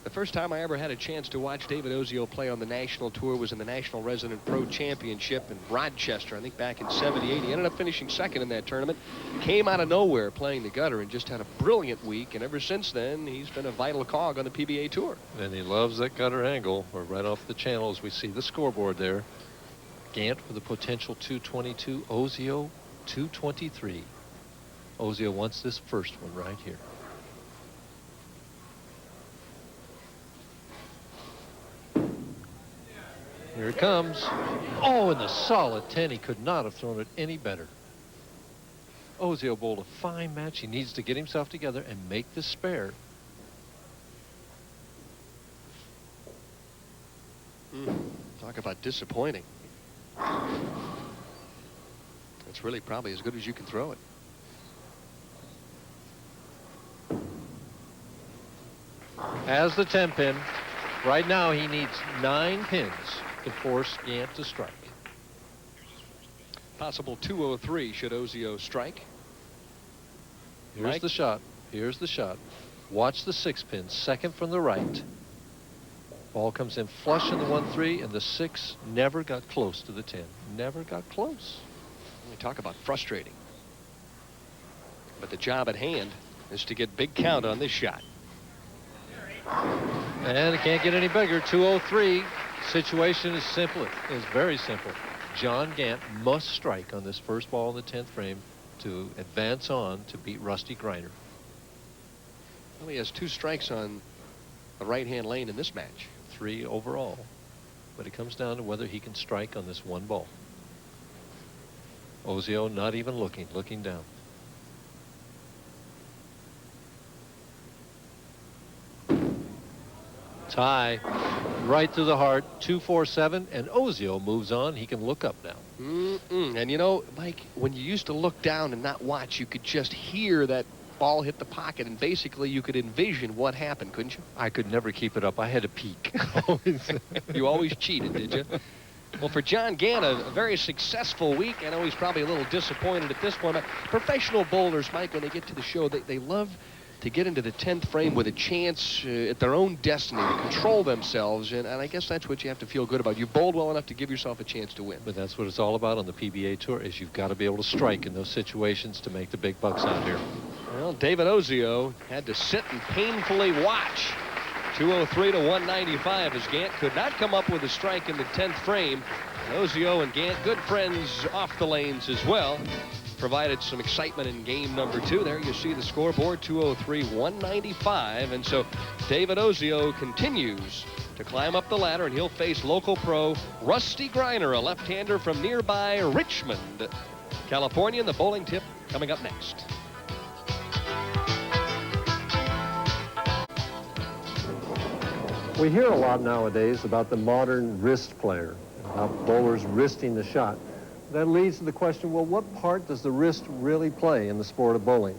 The first time I ever had a chance to watch David Ozio play on the national tour was in the National Resident Pro Championship in Rochester, I think back in '78. He ended up finishing second in that tournament. Came out of nowhere playing the gutter and just had a brilliant week. And ever since then, he's been a vital cog on the PBA Tour. And he loves that gutter angle. We're right off the channel as we see the scoreboard there. Gant with a potential 222. Ozio 223. Ozio wants this first one right here. Here it comes. Oh, and the solid 10. He could not have thrown it any better. Ozio bowled a fine match. He needs to get himself together and make this spare. Talk about disappointing. That's really probably as good as you can throw it. Has the 10 pin. Right now he needs 9 pins to force Gant to strike. Possible 203 should Ozio strike. Here's Mike? the shot. Here's the shot. Watch the 6 pin. Second from the right. Ball comes in flush in the 1-3, and the 6 never got close to the 10. Never got close. We talk about frustrating. But the job at hand is to get big count on this shot. And it can't get any bigger. 203. Situation is simple. It's very simple. John Gant must strike on this first ball in the 10th frame to advance on to beat Rusty Greiner. Well, he has 2 strikes on the right-hand lane in this match. 3 overall. But it comes down to whether he can strike on this 1 ball. Ozio not even looking down. Tie right through the heart, 2-4-7, and Ozio moves on. He can look up now. And you know, Mike, when you used to look down and not watch, you could just hear that ball hit the pocket, and basically you could envision what happened, couldn't you? I could never keep it up. I had to peek. You always cheated, did you? Well, for John Gant, a very successful week. I know he's probably a little disappointed at this point. But professional bowlers, Mike, when they get to the show, they love to get into the 10th frame with a chance at their own destiny to control themselves, and I guess that's what you have to feel good about. You bowled well enough to give yourself a chance to win. But that's what it's all about on the PBA Tour, is you've got to be able to strike in those situations to make the big bucks out here. Well, David Ozio had to sit and painfully watch 203 to 195 as Gant could not come up with a strike in the 10th frame. And Ozio and Gant, good friends off the lanes as well, provided some excitement in game number 2. There you see the scoreboard, 203-195. And so David Ozio continues to climb up the ladder, and he'll face local pro Rusty Greiner, a left-hander from nearby Richmond, California. And the bowling tip coming up next. We hear a lot nowadays about the modern wrist player, about bowlers wristing the shot. that leads to the question, well, what part does the wrist really play in the sport of bowling?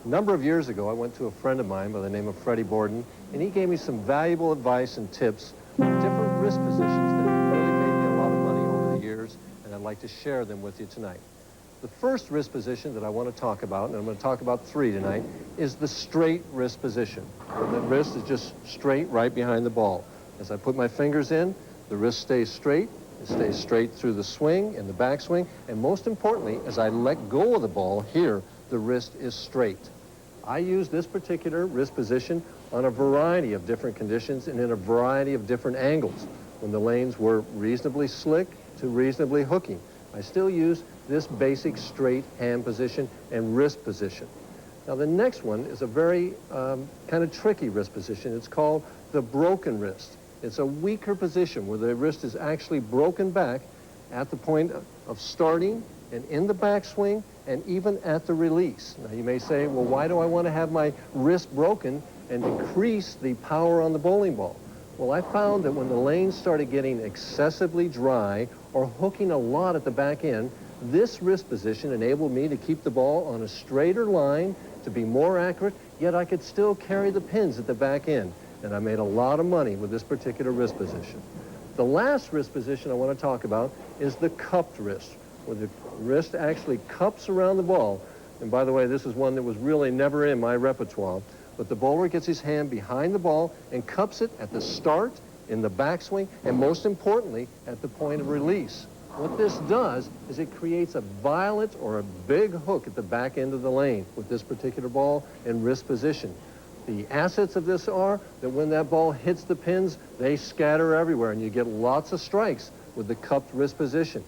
A number of years ago, I went to a friend of mine by the name of Freddie Borden, and he gave me some valuable advice and tips on different wrist positions that really made me a lot of money over the years, and I'd like to share them with you tonight. The first wrist position that I want to talk about, and I'm going to talk about 3 tonight, is the straight wrist position. The wrist is just straight right behind the ball. As I put my fingers in, the wrist stays straight. It stays straight through the swing and the backswing, and most importantly, as I let go of the ball here, the wrist is straight. I use this particular wrist position on a variety of different conditions and in a variety of different angles. When the lanes were reasonably slick to reasonably hooking, I still use this basic straight hand position and wrist position. Now the next one is a very kind of tricky wrist position. It's called the broken wrist. It's a weaker position where the wrist is actually broken back at the point of starting and in the backswing and even at the release. Now you may say, well, why do I want to have my wrist broken and decrease the power on the bowling ball? Well, I found that when the lanes started getting excessively dry or hooking a lot at the back end, this wrist position enabled me to keep the ball on a straighter line, to be more accurate, yet I could still carry the pins at the back end. And I made a lot of money with this particular wrist position. The last wrist position I want to talk about is the cupped wrist, where the wrist actually cups around the ball. And by the way, this is one that was really never in my repertoire. But the bowler gets his hand behind the ball and cups it at the start, in the backswing, and most importantly, at the point of release. What this does is it creates a violent or a big hook at the back end of the lane with this particular ball and wrist position. The assets of this are that when that ball hits the pins, they scatter everywhere, and you get lots of strikes with the cupped wrist position.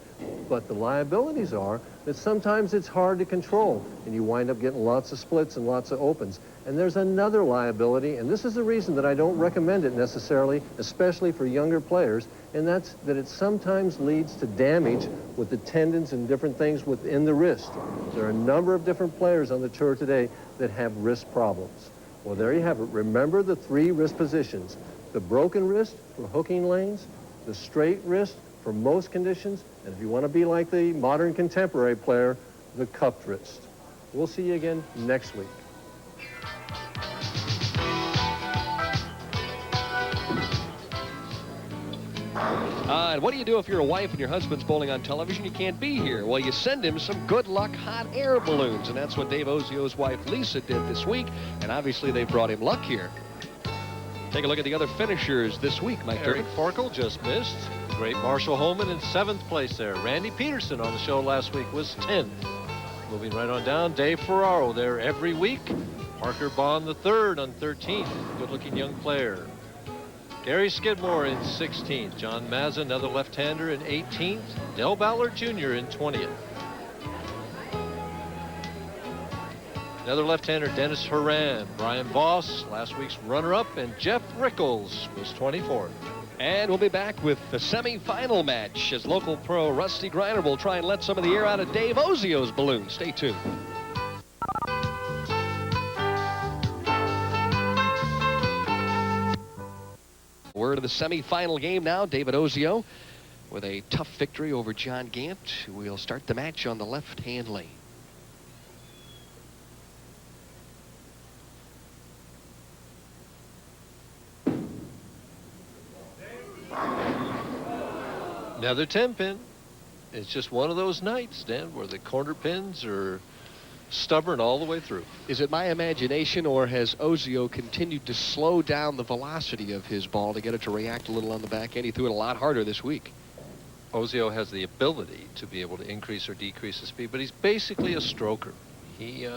But the liabilities are that sometimes it's hard to control, and you wind up getting lots of splits and lots of opens. And there's another liability, and this is the reason that I don't recommend it necessarily, especially for younger players, and that's that it sometimes leads to damage with the tendons and different things within the wrist. There are a number of different players on the tour today that have wrist problems. Well, there you have it. Remember the 3 wrist positions: the broken wrist for hooking lanes, the straight wrist for most conditions, and if you want to be like the modern contemporary player, the cupped wrist. We'll see you again next week. And what do you do if you're a wife and your husband's bowling on television? You can't be here. Well, you send him some good luck hot air balloons, and that's what Dave Ozio's wife Lisa did this week, and obviously they brought him luck here. Take a look at the other finishers this week, Mike Eric Turvey. Forkel just missed. Great Marshall Holman in 7th place there. Randy Peterson on the show last week was 10th. Moving right on down, Dave Ferraro there every week. Parker Bond the 3rd on 13th. Good-looking young player. Gary Skidmore in 16th. John Mazza, another left-hander, in 18th. Del Ballard Jr. in 20th. Another left-hander, Dennis Horan. Brian Voss, last week's runner-up, and Jeff Rickles was 24th. And we'll be back with the semifinal match as local pro Rusty Greiner will try and let some of the air out of Dave Ozio's balloon. Stay tuned. We're to the semifinal game now. David Ozio with a tough victory over John Gant. We'll start the match on the left-hand lane. Another 10-pin. It's just one of those nights, Dan, where the corner pins are stubborn all the way through. Is it my imagination, or has Ozio continued to slow down the velocity of his ball to get it to react a little on the back end? He threw it a lot harder this week. Ozio has the ability to be able to increase or decrease the speed, but he's basically a stroker. He,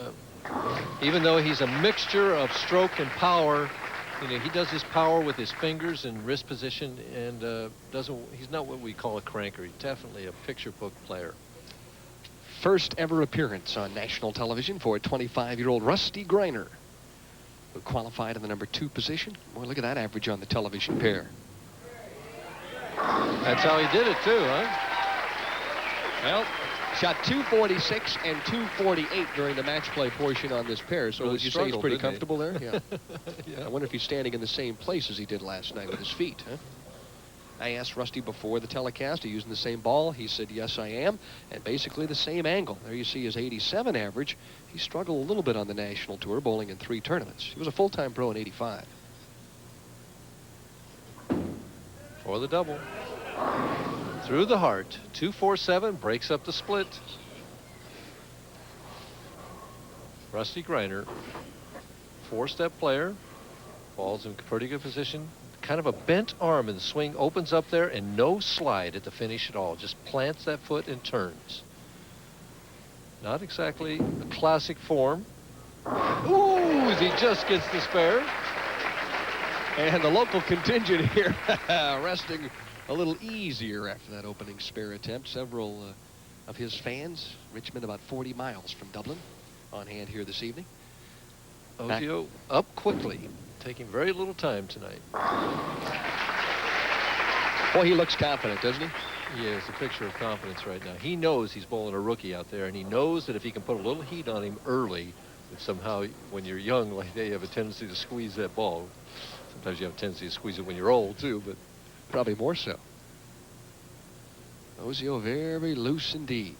even though he's a mixture of stroke and power, you know, he does his power with his fingers and wrist position, and he's not what we call a cranker. He's definitely a picture book player. First ever appearance on national television for 25-year-old Rusty Greiner, who qualified in the number 2 position. Boy, look at that average on the television pair. That's how he did it, too, huh? Well, shot 246 and 248 during the match play portion on this pair. So Really would you say he's pretty struggled, comfortable there? Yeah. Yeah. I wonder if he's standing in the same place as he did last night with his feet, huh? I asked Rusty before the telecast, are you using the same ball? He said, yes, I am, and basically the same angle. There you see his 87 average. He struggled a little bit on the national tour, bowling in 3 tournaments. He was a full-time pro in 85. For the double. Through the heart. 247 breaks up the split. Rusty Greiner, 4-step player, falls in pretty good position. Kind of a bent arm in the swing, opens up there, and no slide at the finish at all. Just plants that foot and turns. Not exactly a classic form. Ooh, as he just gets the spare. And the local contingent here resting a little easier after that opening spare attempt. Several of his fans, Richmond about 40 miles from Dublin, on hand here this evening. Ozio up quickly, taking very little time tonight. Boy, he looks confident, doesn't he? He is a picture of confidence right now. He knows he's bowling a rookie out there, and he knows that if he can put a little heat on him early, that somehow when you're young like they have a tendency to squeeze that ball. Sometimes you have a tendency to squeeze it when you're old too, but probably more so. Ozio very loose indeed.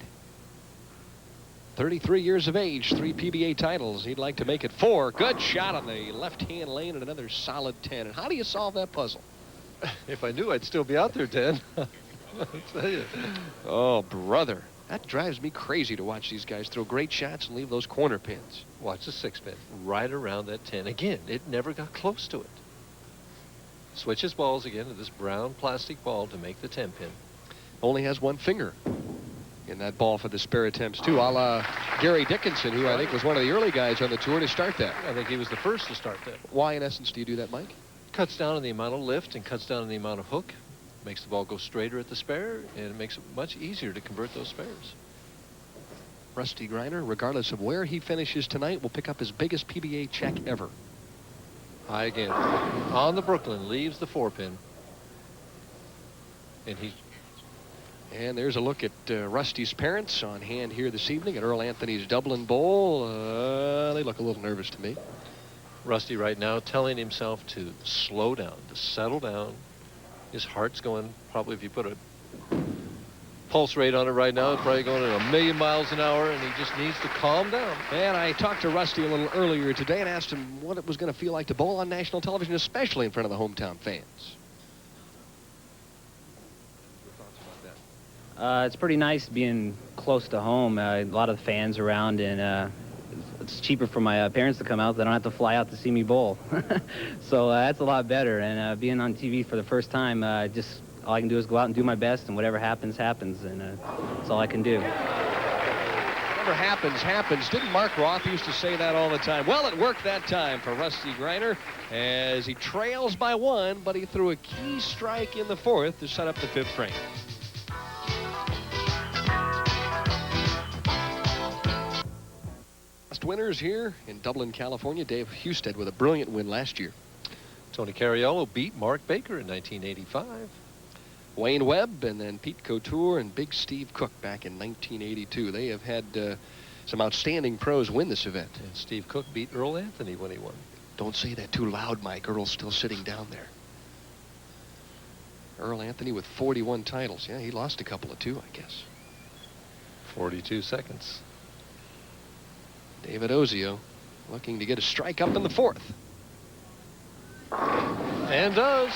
33 years of age, 3 PBA titles. He'd like to make it 4. Good shot on the left-hand lane and another solid 10. And how do you solve that puzzle? if I knew, I'd still be out there, Dan. I'll tell you. Oh, brother. That drives me crazy to watch these guys throw great shots and leave those corner pins. Watch the 6-pin right around that 10. Again, it never got close to it. Switches balls again to this brown plastic ball to make the 10-pin. Only has 1 finger in that ball for the spare attempts, too, a la Gary Dickinson, who I think was one of the early guys on the tour to start that. I think he was the first to start that. Why, in essence, do you do that, Mike? Cuts down on the amount of lift and cuts down on the amount of hook. Makes the ball go straighter at the spare, and it makes it much easier to convert those spares. Rusty Greiner, regardless of where he finishes tonight, will pick up his biggest PBA check ever. High again. On the Brooklyn, leaves the 4-pin. And there's a look at Rusty's parents on hand here this evening at Earl Anthony's Dublin Bowl. They look a little nervous to me. Rusty right now telling himself to slow down, to settle down. His heart's going, probably if you put a pulse rate on it right now, it's probably going at 1,000,000 miles an hour, and he just needs to calm down. And I talked to Rusty a little earlier today and asked him what it was going to feel like to bowl on national television, especially in front of the hometown fans. It's pretty nice being close to home. A lot of fans around, and it's cheaper for my parents to come out. They don't have to fly out to see me bowl. So that's a lot better. And being on TV for the first time, just all I can do is go out and do my best, and whatever happens, happens. And that's all I can do. Whatever happens, happens. Didn't Mark Roth used to say that all the time? Well, it worked that time for Rusty Greiner as he trails by 1, but he threw a key strike in the 4th to set up the 5th frame. Winners here in Dublin, California. Dave Husted with a brilliant win last year. Tony Cariello beat Mark Baker in 1985. Wayne Webb and then Pete Couture and Big Steve Cook back in 1982. They have had some outstanding pros win this event. And Steve Cook beat Earl Anthony when he won. Don't say that too loud, Mike. Earl's still sitting down there. Earl Anthony with 41 titles. Yeah, he lost a couple of 2, I guess. 42 seconds. David Ozio looking to get a strike up in the 4th. And does.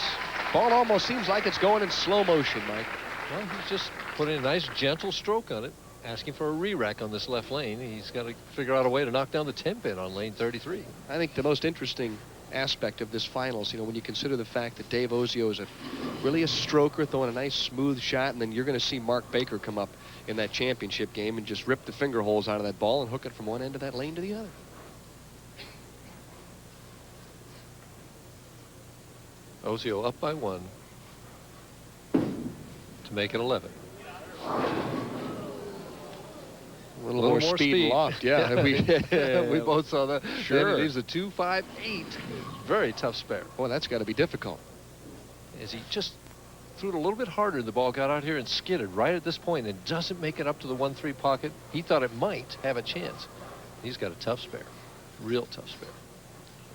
Ball almost seems like it's going in slow motion, Mike. Well, he's just putting a nice gentle stroke on it, asking for a re-rack on this left lane. He's got to figure out a way to knock down the 10-pin on lane 33. I think the most interesting aspect of this finals, you know, when you consider the fact that Dave Ozio is really a stroker, throwing a nice smooth shot, and then you're going to see Mark Baker come up in that championship game and just rip the finger holes out of that ball and hook it from one end of that lane to the other. Ozio up by 1 to make it 11. A little more speed loft, yeah. We both saw that. Sure. Then he leaves a 2-5-8. Very tough spare. Boy, that's got to be difficult. As he just threw it a little bit harder, the ball got out here and skidded right at this point and doesn't make it up to the 1-3 pocket. He thought it might have a chance. He's got a tough spare. Real tough spare.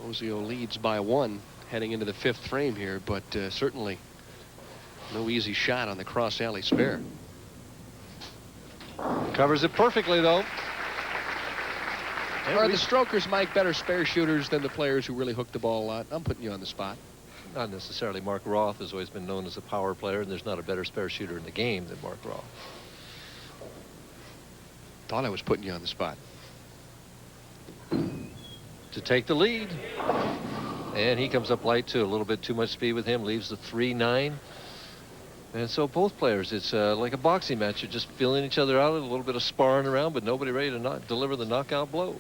Ozio leads by 1 heading into the 5th frame here, but certainly No easy shot on the cross alley spare. Covers it perfectly, though. Are the strokers, Mike, better spare shooters than the players who really hook the ball a lot? I'm putting you on the spot. Not necessarily. Mark Roth has always been known as a power player, and there's not a better spare shooter in the game than Mark Roth. Thought I was putting you on the spot. To take the lead. And he comes up light, too. A little bit too much speed with him. Leaves the 3-9. And so both players, it's like a boxing match. You're just feeling each other out, a little bit of sparring around, but nobody ready to deliver the knockout blow.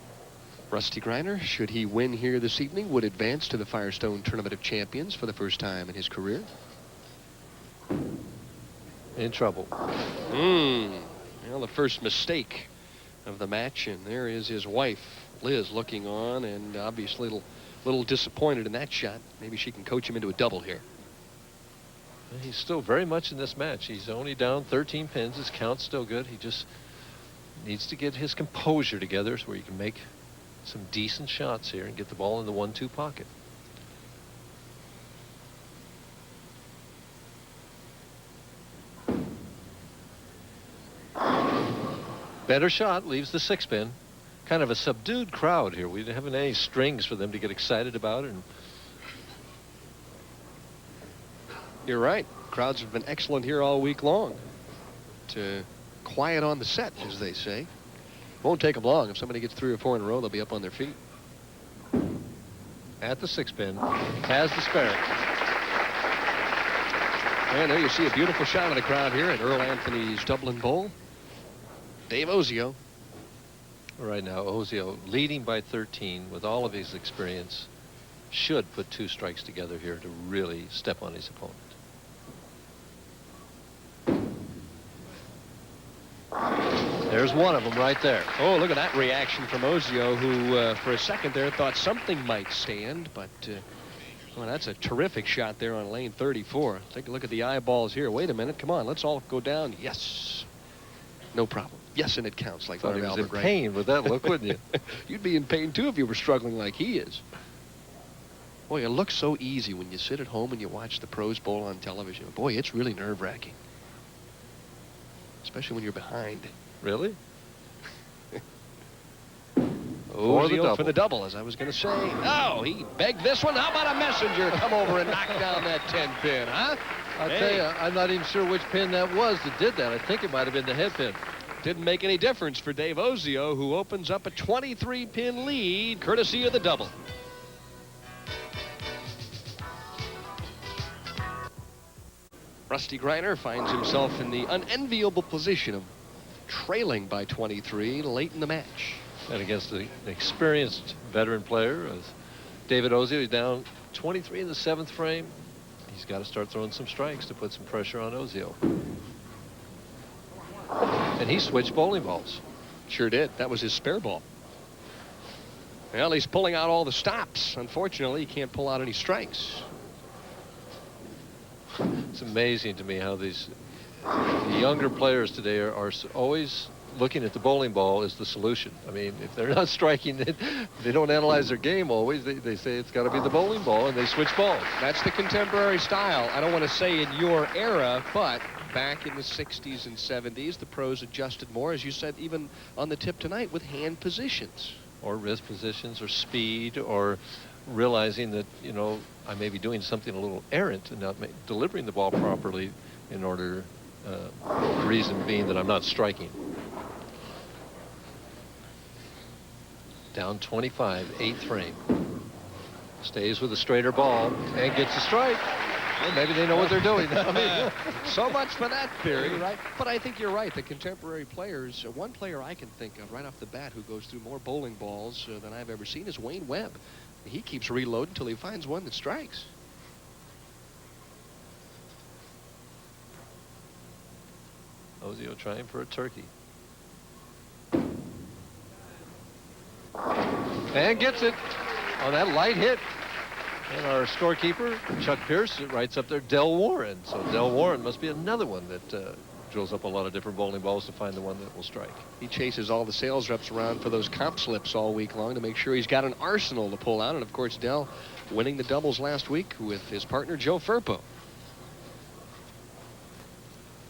Rusty Greiner, should he win here this evening, would advance to the Firestone Tournament of Champions for the first time in his career. In trouble. Well, the first mistake of the match, and there is his wife, Liz, looking on, and obviously a little disappointed in that shot. Maybe she can coach him into a double here. He's still very much in this match. He's only down 13 pins. His count's still good. He just needs to get his composure together so where he can make some decent shots here and get the ball in the 1-2 pocket. Better shot, leaves the 6-pin. Kind of a subdued crowd here. We didn't have any strings for them to get excited about. And you're right. Crowds have been excellent here all week long. To quiet on the set, as they say. Won't take them long. If somebody gets 3 or 4 in a row, they'll be up on their feet. At the 6-pin, has the spare. And there you see a beautiful shot of the crowd here at Earl Anthony's Dublin Bowl. Dave Ozio. Right now, Ozio leading by 13 with all of his experience should put 2 strikes together here to really step on his opponent. There's one of them right there. Oh, look at that reaction from Ozio, who for a second there thought something might stand, but well, that's a terrific shot there on lane 34. Take a look at the eyeballs here. Wait a minute, come on, let's all go down. Yes, no problem. Yes, and it counts, like Thought he Marv was Albert, in right? pain with that look, wouldn't you? You'd be in pain too if you were struggling like he is. Boy, it looks so easy when you sit at home and you watch the Pros Bowl on television. Boy, it's really nerve-wracking, especially when you're behind. Really? Ozio for the double, as I was going to say. Oh, he begged this one. How about a messenger come over and knock down that 10-pin, huh? I'll tell you, I'm not even sure which pin that was that did that. I think it might have been the head pin. Didn't make any difference for Dave Ozio, who opens up a 23-pin lead, courtesy of the double. Rusty Greiner finds himself in the unenviable position of trailing by 23 late in the match. And against the experienced veteran player, as David Ozio, he's down 23 in the 7th frame. He's got to start throwing some strikes to put some pressure on Ozio. And he switched bowling balls. Sure did. That was his spare ball. Well, he's pulling out all the stops. Unfortunately, he can't pull out any strikes. It's amazing to me how these younger players today are always looking at the bowling ball as the solution. I mean, if they're not striking it, they don't analyze their game always. They say it's got to be the bowling ball, and they switch balls. That's the contemporary style. I don't want to say in your era, but back in the 60s and 70s, the pros adjusted more, as you said, even on the tip tonight, with hand positions. Or wrist positions, or speed, or realizing that, you know, I may be doing something a little errant and not delivering the ball properly in order, the reason being that I'm not striking. Down 25, 8th frame. Stays with a straighter ball and gets a strike. Well, maybe they know what they're doing. I mean, so much for that theory, right? But I think you're right. The contemporary players, one player I can think of right off the bat who goes through more bowling balls than I've ever seen is Wayne Webb. He keeps reloading until he finds one that strikes. Ozio trying for a turkey. And gets it on that light hit. And our scorekeeper, Chuck Pierce, writes up there Del Warren. So Del Warren must be another one that drills up a lot of different bowling balls to find the one that will strike. He chases all the sales reps around for those comp slips all week long to make sure he's got an arsenal to pull out. And, of course, Del winning the doubles last week with his partner, Joe Firpo.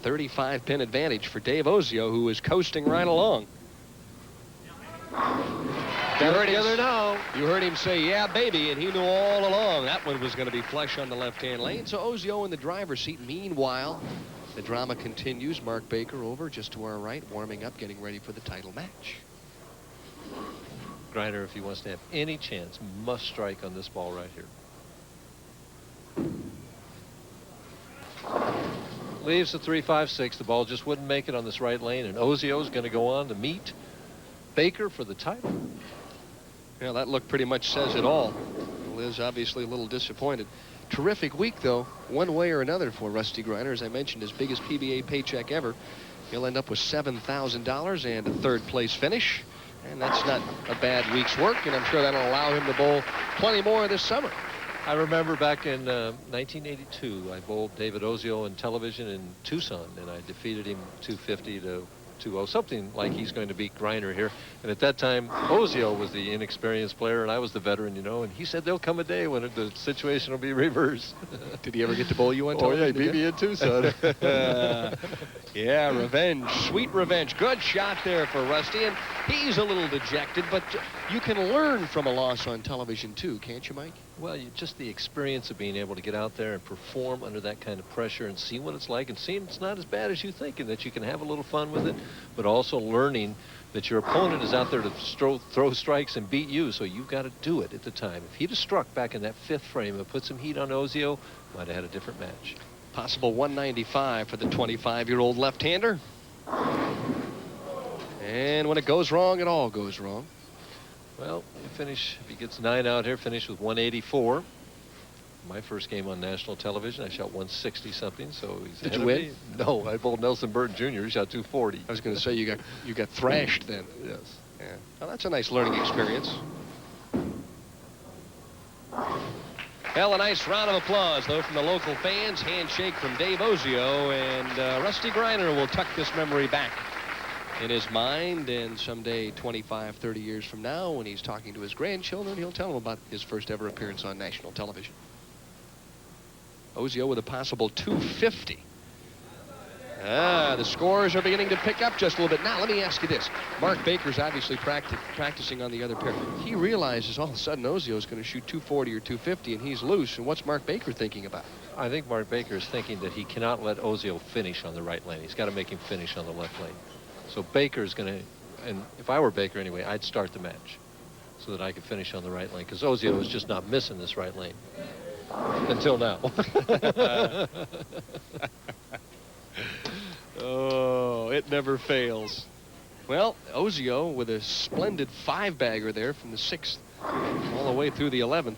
35-pin advantage for Dave Ozio, who is coasting right along. You heard him say, "Yeah, baby," and he knew all along that one was going to be flush on the left-hand lane. So Ozio in the driver's seat. Meanwhile, the drama continues. Mark Baker over just to our right, warming up, getting ready for the title match. Greiner, if he wants to have any chance, must strike on this ball right here. Leaves the 3-5-6. The ball just wouldn't make it on this right lane, and Ozio is going to go on to meet Baker for the title. Yeah, that look pretty much says it all. Liz obviously a little disappointed. Terrific week, though, one way or another for Rusty Greiner. As I mentioned, his biggest PBA paycheck ever. He'll end up with $7,000 and a third-place finish. And that's not a bad week's work, and I'm sure that'll allow him to bowl plenty more this summer. I remember back in 1982, I bowled David Ozio in television in Tucson, and I defeated him 250 to 2-0, something like he's going to beat Greiner here. And at that time, Ozio was the inexperienced player, and I was the veteran, you know, and he said there'll come a day when the situation will be reversed. Did he ever get to bowl you on television? Oh, yeah, he beat me in Tucson. Yeah, revenge, sweet revenge. Good shot there for Rusty, and he's a little dejected, but you can learn from a loss on television, too, can't you, Mike? Well, just the experience of being able to get out there and perform under that kind of pressure and see what it's like and seeing it's not as bad as you think and that you can have a little fun with it, but also learning that your opponent is out there to throw strikes and beat you, so you've got to do it at the time. If he'd have struck back in that 5th frame and put some heat on Ozio, might have had a different match. Possible 195 for the 25-year-old left-hander. And when it goes wrong, it all goes wrong. Well, if he gets 9 out here, finish with 184. My first game on national television, I shot 160 something, so he's Did ahead you of win? me. No, I bowled Nelson Burton Jr. He shot 240. I was going to say you got thrashed then. Yes. Yeah. Well, that's a nice learning experience. Well, a nice round of applause, though, from the local fans. Handshake from Dave Ozio, and Rusty Greiner will tuck this memory back in his mind, and someday 25, 30 years from now, when he's talking to his grandchildren, he'll tell them about his first ever appearance on national television. Ozio with a possible 250. The scores are beginning to pick up just a little bit. Now, let me ask you this. Mark Baker's obviously practicing on the other pair. He realizes all of a sudden Ozio is going to shoot 240 or 250, and he's loose. And what's Mark Baker thinking about? I think Mark Baker is thinking that he cannot let Ozio finish on the right lane. He's got to make him finish on the left lane. So Baker's going to, and if I were Baker anyway, I'd start the match so that I could finish on the right lane, because Ozio is just not missing this right lane until now. Oh, it never fails. Well, Ozio with a splendid 5-bagger there from the 6th all the way through the 11th.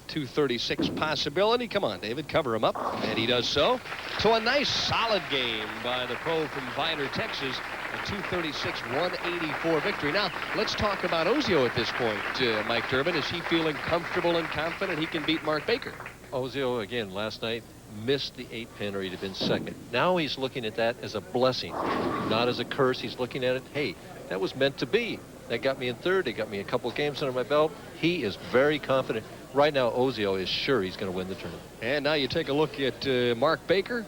236 possibility. Come on, David, cover him up. And he does so. So a nice solid game by the pro from Vidor, Texas. A 236-184 victory. Now, let's talk about Ozio at this point, Mike Durbin. Is he feeling comfortable and confident he can beat Mark Baker? Ozio, again, last night missed the 8-pin or he'd have been second. Now he's looking at that as a blessing, not as a curse. He's looking at it, hey, that was meant to be. That got me in 3rd. It got me a couple games under my belt. He is very confident. Right now, Ozio is sure he's going to win the tournament. And now you take a look at Mark Baker,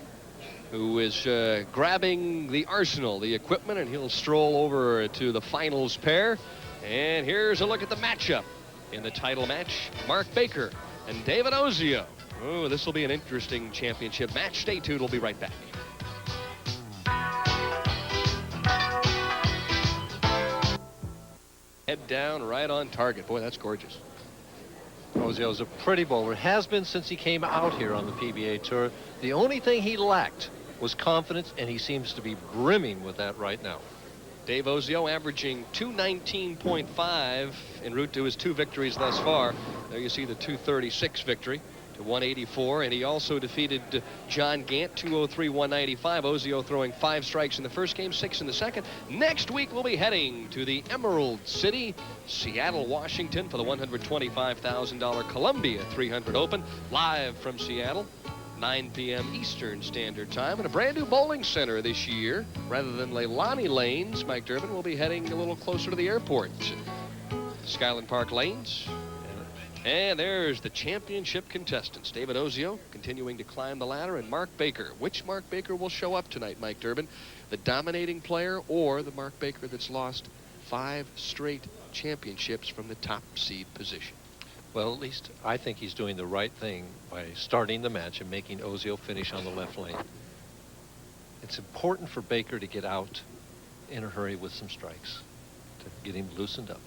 who is grabbing the arsenal, the equipment, and he'll stroll over to the finals pair. And here's a look at the matchup in the title match. Mark Baker and David Ozio. Oh, this will be an interesting championship match. Stay tuned. We'll be right back. Head down, right on target. Boy, that's gorgeous. Ozio's a pretty bowler. Has been since he came out here on the PBA Tour. The only thing he lacked was confidence, and he seems to be brimming with that right now. Dave Ozio averaging 219.5 en route to his 2 victories thus far. There you see the 236 victory to 184, and he also defeated John Gant 203-195. Ozio throwing 5 strikes in the first game, 6 in the second. Next week we'll be heading to the Emerald City, Seattle, Washington, for the $125,000 Columbia 300 Open, live from Seattle. 9 p.m. Eastern Standard Time, and a brand new bowling center this year. Rather than Leilani Lanes, Mike Durbin will be heading a little closer to the airport. Skyland Park Lanes. And there's the championship contestants. David Ozio continuing to climb the ladder, and Mark Baker. Which Mark Baker will show up tonight, Mike Durbin? The dominating player or the Mark Baker that's lost 5 straight championships from the top seed position? Well, at least I think he's doing the right thing by starting the match and making Ozio finish on the left lane. It's important for Baker to get out in a hurry with some strikes to get him loosened up.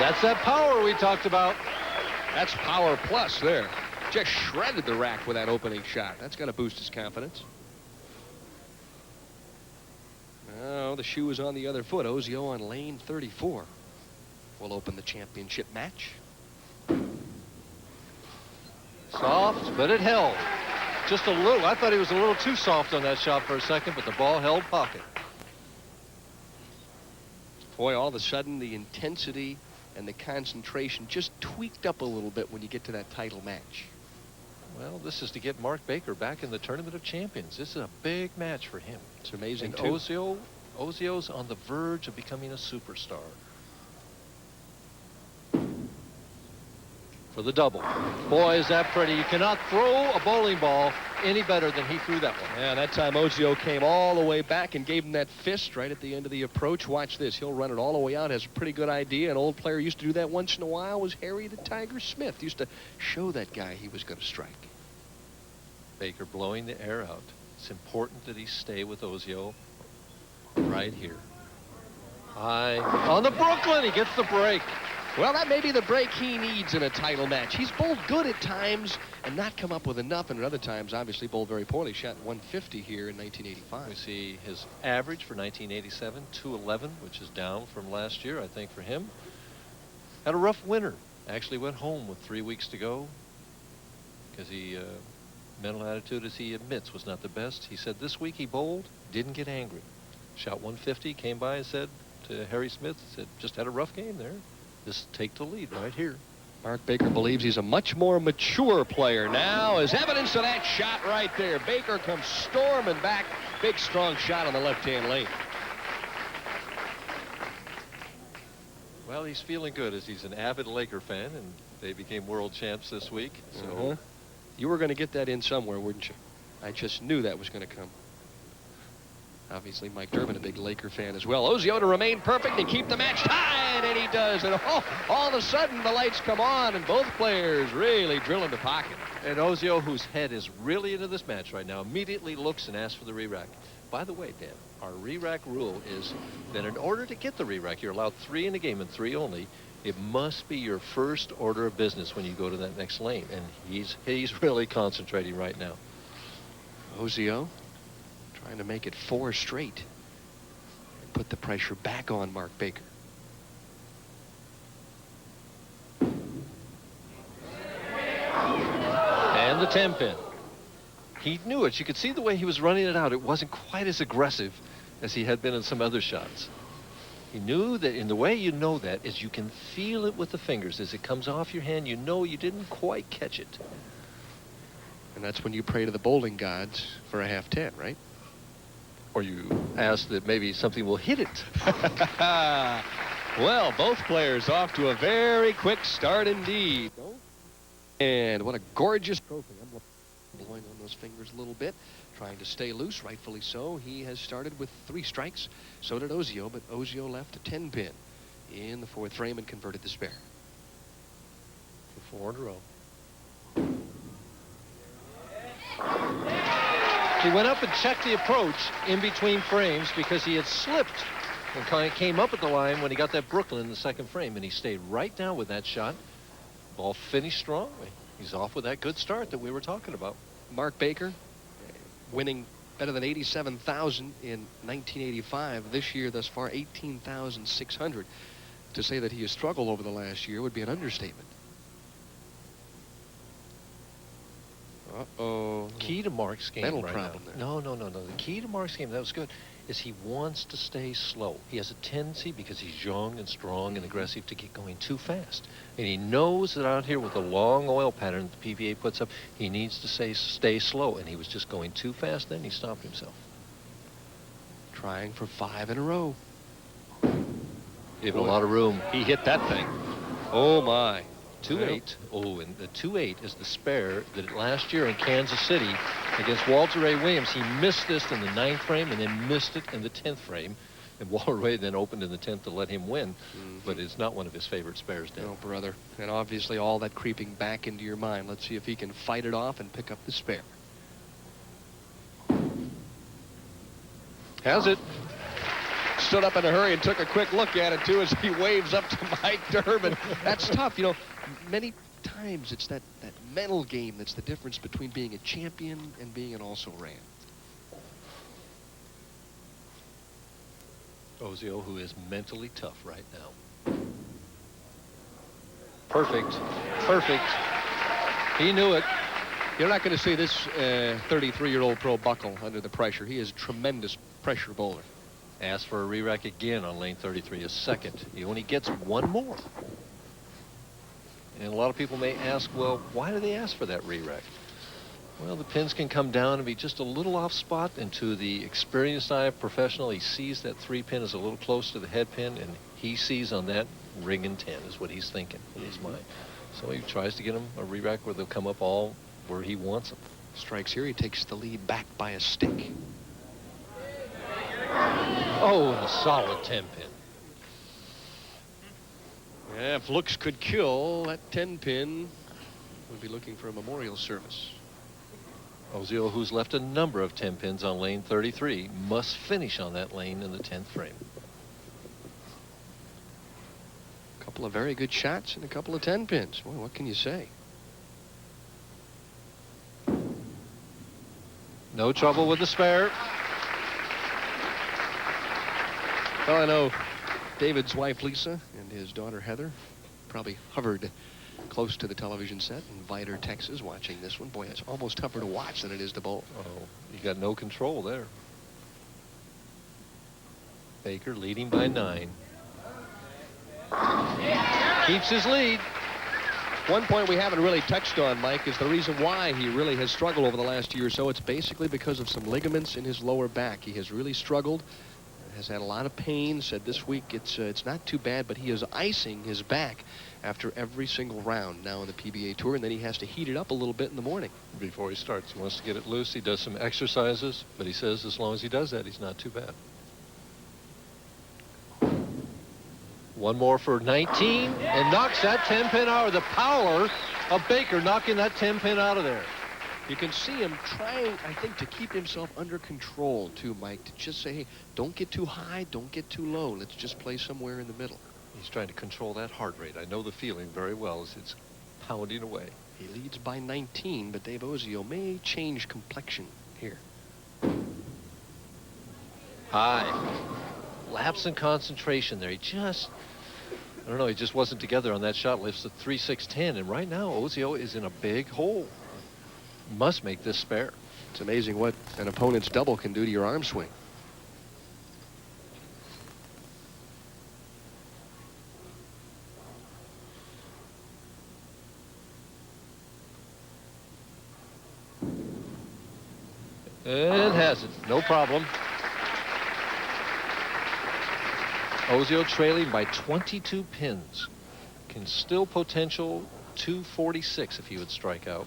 That's that power we talked about. That's power plus there. Just shredded the rack with that opening shot. That's going to boost his confidence. Now the shoe is on the other foot. Ozio on lane 34 will open the championship match. Soft, but it held. Just a little. I thought he was a little too soft on that shot for a second, but the ball held pocket. Boy, all of a sudden the intensity and the concentration just tweaked up a little bit when you get to that title match. Well, this is to get Mark Baker back in the Tournament of Champions. This is a big match for him. It's amazing, and too. Ozio's on the verge of becoming a superstar. For the double. Boy, is that pretty. You cannot throw a bowling ball any better than he threw that one. Yeah, that time Ozio came all the way back and gave him that fist right at the end of the approach. Watch this. He'll run it all the way out. Has a pretty good idea. An old player used to do that once in a while was Harry the Tiger Smith. Used to show that guy he was going to strike. Baker blowing the air out. It's important that he stay with Ozio right here. High on the Brooklyn. He gets the break. Well, that may be the break he needs in a title match. He's bowled good at times and not come up with enough, and at other times, obviously, bowled very poorly. Shot 150 here in 1985. We see his average for 1987, 211, which is down from last year, I think, for him. Had a rough winter. Actually went home with 3 weeks to go because he, mental attitude, as he admits, was not the best. He said this week he bowled, didn't get angry. Shot 150, came by and said to Harry Smith, said, just had a rough game there. Just take the lead right here. Mark Baker believes he's a much more mature player now, as evidence of that shot right there. Baker comes storming back. Big, strong shot on the left-hand lane. Well, he's feeling good as he's an avid Laker fan, and they became world champs this week. So You were going to get that in somewhere, wouldn't you? I just knew that was going to come. Obviously, Mike Durbin, a big Laker fan as well. Ozio to remain perfect and keep the match tied, and he does. And all of a sudden, the lights come on, and both players really drill in the pocket. And Ozio, whose head is really into this match right now, immediately looks and asks for the re-rack. By the way, Dan, our re-rack rule is that in order to get the re-rack, you're allowed 3 in a game and 3 only. It must be your first order of business when you go to that next lane, and he's really concentrating right now. Ozio trying to make it 4 straight and put the pressure back on Mark Baker. And the 10-pin. He knew it. You could see the way he was running it out. It wasn't quite as aggressive as he had been in some other shots. He knew that, in the way you know that is you can feel it with the fingers. As it comes off your hand, you know you didn't quite catch it. And that's when you pray to the bowling gods for a half 10, right? Or you ask that maybe something will hit it. Well, both players off to a very quick start indeed. And what a gorgeous trophy. I'm blowing on those fingers a little bit, trying to stay loose, rightfully so. He has started with 3 strikes. So did Ozio, but Ozio left a 10-pin in the 4th frame and converted the spare. For 4 in a row. He went up and checked the approach in between frames because he had slipped and kind of came up at the line when he got that Brooklyn in the 2nd frame, and he stayed right down with that shot. Ball finished strongly. He's off with that good start that we were talking about. Mark Baker winning better than 87,000 in 1985. This year, thus far, 18,600. To say that he has struggled over the last year would be an understatement. Uh-oh. Key to Mark's game Mental right problem now. there. No. The key to Mark's game, that was good, is he wants to stay slow. He has a tendency, because he's young and strong and aggressive, to get going too fast. And he knows that out here with the long oil pattern that the PVA puts up, he needs to stay slow. And he was just going too fast then. He stopped himself. Trying for 5 in a row. Gave it a lot of room. He hit that thing. Oh, my. 2-8. Oh, and the 2-8 is the spare that last year in Kansas City against Walter Ray Williams, he missed this in the 9th frame and then missed it in the 10th frame. And Walter Ray then opened in the 10th to let him win. But it's not one of his favorite spares, Dan. No, brother. And obviously all that creeping back into your mind. Let's see if he can fight it off and pick up the spare. Has it. Stood up in a hurry and took a quick look at it, too, as he waves up to Mike Durbin. That's tough. You know, many times it's that mental game that's the difference between being a champion and being an also-ran. Ozio, who is mentally tough right now. Perfect. Perfect. He knew it. You're not going to see this 33-year-old pro buckle under the pressure. He is a tremendous pressure bowler. Asked for a re-rack again on lane 33, a second. He only gets one more. And a lot of people may ask, well, why do they ask for that re-rack? Well, the pins can come down and be just a little off spot, and to the experienced eye of professional, he sees that 3-pin is a little close to the head pin, and he sees on that ring and 10 is what he's thinking in his mind. So he tries to get him a re-rack where they'll come up all where he wants them. Strikes here. He takes the lead back by a stick. Oh, and a solid 10-pin. Yeah, if looks could kill, that 10-pin would be looking for a memorial service. Ozio, who's left a number of 10-pins on lane 33, must finish on that lane in the 10th frame. A couple of very good shots and a couple of 10-pins. Boy, what can you say? No trouble with the spare. Well, I know David's wife, Lisa, and his daughter, Heather, probably hovered close to the television set in Vidor, Texas, watching this one. Boy, it's almost tougher to watch than it is to bowl. Oh, you got no control there. Baker leading by 9. Keeps his lead. One point we haven't really touched on, Mike, is the reason why he really has struggled over the last year or so. It's basically because of some ligaments in his lower back. He has really struggled, has had a lot of pain. Said this week it's not too bad, but he is icing his back after every single round now in the PBA Tour, and then he has to heat it up a little bit in the morning. Before he starts, he wants to get it loose. He does some exercises, but he says as long as he does that, he's not too bad. One more for 19 and knocks that 10-pin out. The power of Baker knocking that 10-pin out of there. You can see him trying, I think, to keep himself under control, too, Mike, to just say, hey, don't get too high, don't get too low. Let's just play somewhere in the middle. He's trying to control that heart rate. I know the feeling very well as it's pounding away. He leads by 19, but Dave Ozio may change complexion here. High. Lapse in concentration there. He just, I don't know, he just wasn't together on that shot. Lifts at 3-6-10, and right now Ozio is in a big hole. Must make this spare. It's amazing what an opponent's double can do to your arm swing. And has it. No problem. Ozio trailing by 22 pins. Can still potential 246 if he would strike out.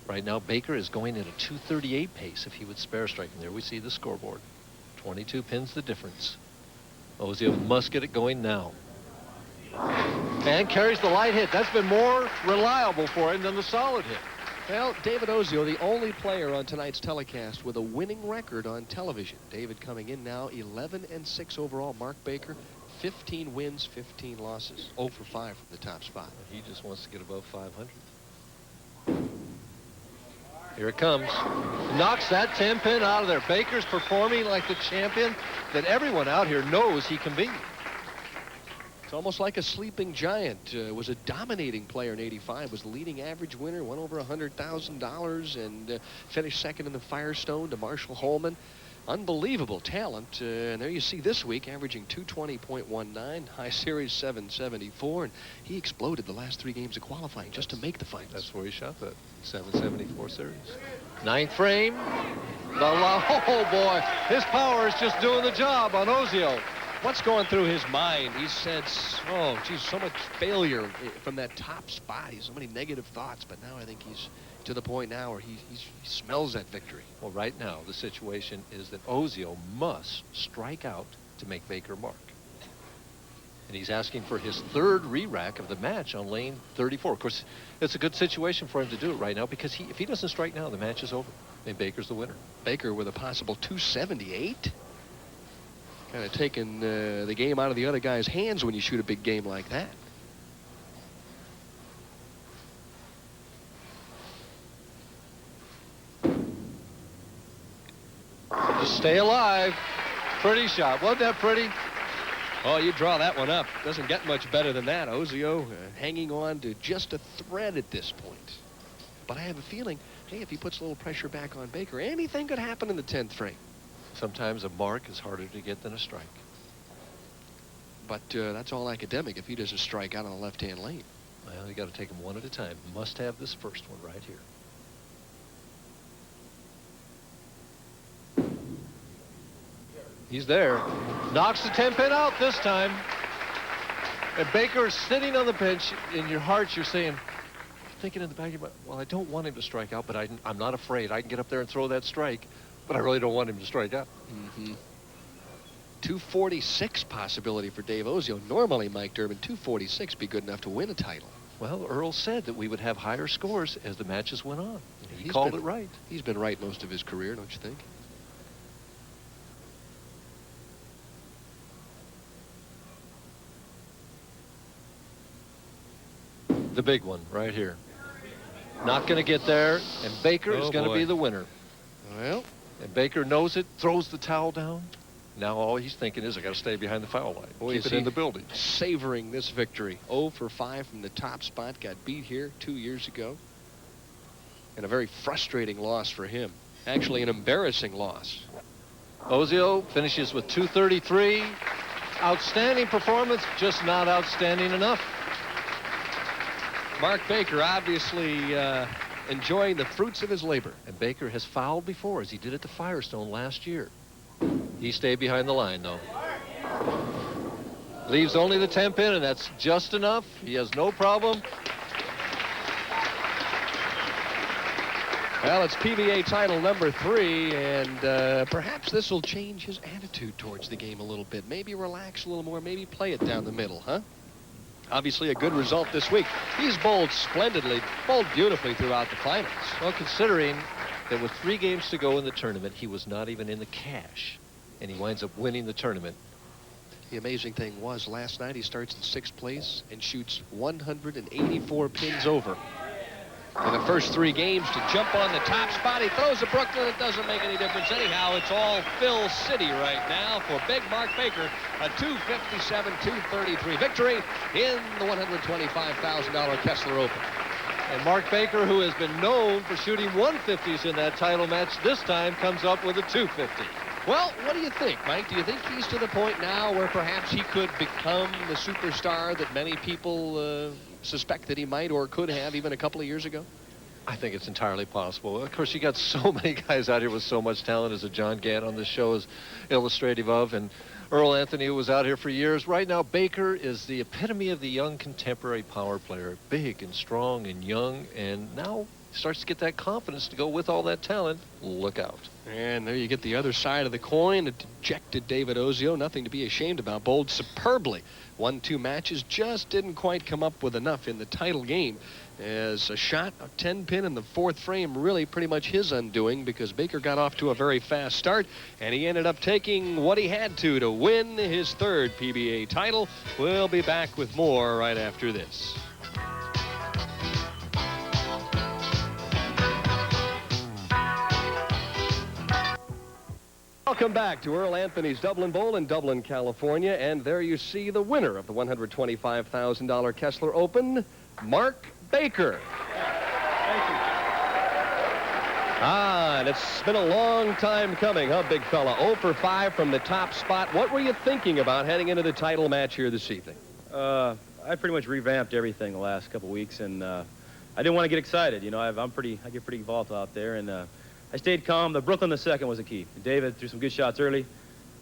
Right now, Baker is going at a 238 pace if he would spare strike. And there we see the scoreboard. 22 pins the difference. Ozio must get it going now. And carries the light hit. That's been more reliable for him than the solid hit. Well, David Ozio, the only player on tonight's telecast with a winning record on television. David coming in now 11-6 overall. Mark Baker, 15 wins, 15 losses. 0 for 5 from the top spot. He just wants to get above 500. Here it comes. Knocks that 10-pin out of there. Baker's performing like the champion that everyone out here knows he can be. It's almost like a sleeping giant. Was a dominating player in '85. Was the leading average winner. Won over $100,000 and finished second in the Firestone to Marshall Holman. Unbelievable talent. And there you see this week averaging 220.19, high series 774, and he exploded the last 3 games of qualifying just to make the finals. That's where he shot that 774 series. 9th frame. Oh boy, his power is just doing the job on Ozio. What's going through his mind? He said, oh, geez, so much failure from that top spot. He's so many negative thoughts, but now I think he's to the point now where he smells that victory. Well, right now, the situation is that Ozio must strike out to make Baker mark. And he's asking for his third re-rack of the match on lane 34. Of course, it's a good situation for him to do it right now because if he doesn't strike now, the match is over. And Baker's the winner. Baker with a possible 278. Kind of taking the game out of the other guy's hands when you shoot a big game like that. Just stay alive. Pretty shot. Wasn't that pretty? Oh, you draw that one up. Doesn't get much better than that. Ozio hanging on to just a thread at this point. But I have a feeling, hey, if he puts a little pressure back on Baker, anything could happen in the 10th frame. Sometimes a mark is harder to get than a strike. But that's all academic if he doesn't strike out on the left-hand lane. Well, you got to take them one at a time. Must have this first one right here. He's there. Knocks the 10-pin out this time. And Baker is sitting on the bench. In your heart, you're saying, thinking in the back of your mind, well, I don't want him to strike out, but I'm not afraid. I can get up there and throw that strike, but I really don't want him to strike out. 246 possibility for Dave Ozio. Normally, Mike Durbin, 246 be good enough to win a title. Well, Earl said that we would have higher scores as the matches went on. He He's called been- it right. He's been right most of his career, don't you think? The big one right here. Not going to get there, and Baker is Oh, going to boy. be the winner. Well, And Baker knows it, throws the towel down. Now all he's thinking is, I got to stay behind the foul line. Boy, Keep is it in he the building. savoring this victory. 0 for 5 from the top spot. Got beat here 2 years ago. And a very frustrating loss for him. Actually, an embarrassing loss. Ozio finishes with 233. Outstanding performance, just not outstanding enough. Mark Baker obviously enjoying the fruits of his labor. And Baker has fouled before, as he did at the Firestone last year. He stayed behind the line, though. Leaves only the 10-pin, and that's just enough. He has no problem. Well, it's PBA title number 3, and perhaps this will change his attitude towards the game a little bit. Maybe relax a little more, maybe play it down the middle, huh? Obviously a good result this week. He's bowled splendidly, bowled beautifully throughout the finals. Well, considering that with 3 games to go in the tournament, he was not even in the cash, and he winds up winning the tournament. The amazing thing was last night he starts in 6th place and shoots 184 pins over. In the first 3 games to jump on the top spot, he throws a Brooklyn. It doesn't make any difference anyhow. It's all Phil City right now for big Mark Baker. A 257-233 victory in the $125,000 Kessler Open. And Mark Baker, who has been known for shooting 150s in that title match, this time comes up with a 250. Well, what do you think, Mike? Do you think he's to the point now where perhaps he could become the superstar that many people suspect that he might or could have even a couple of years ago? I think it's entirely possible. Of course, you got so many guys out here with so much talent, as a John Gant on this show is illustrative of, and Earl Anthony, who was out here for years. Right now, Baker is the epitome of the young contemporary power player. Big and strong and young, and now starts to get that confidence to go with all that talent. Look out. And there you get the other side of the coin. A dejected David Ozio, nothing to be ashamed about. Bowled superbly. 1-2 matches, just didn't quite come up with enough in the title game. As a shot, a 10-pin in the 4th frame, really pretty much his undoing, because Baker got off to a very fast start, and he ended up taking what he had to win his 3rd PBA title. We'll be back with more right after this. Welcome back to Earl Anthony's Dublin Bowl in Dublin, California. And there you see the winner of the $125,000 Kessler Open, Mark Baker. And it's been a long time coming, huh, big fella? 0 for 5 from the top spot. What were you thinking about heading into the title match here this evening? I pretty much revamped everything the last couple weeks, and I didn't want to get excited. You know, I get pretty volatile out there, and I stayed calm. The Brooklyn the second was a key. David threw some good shots early.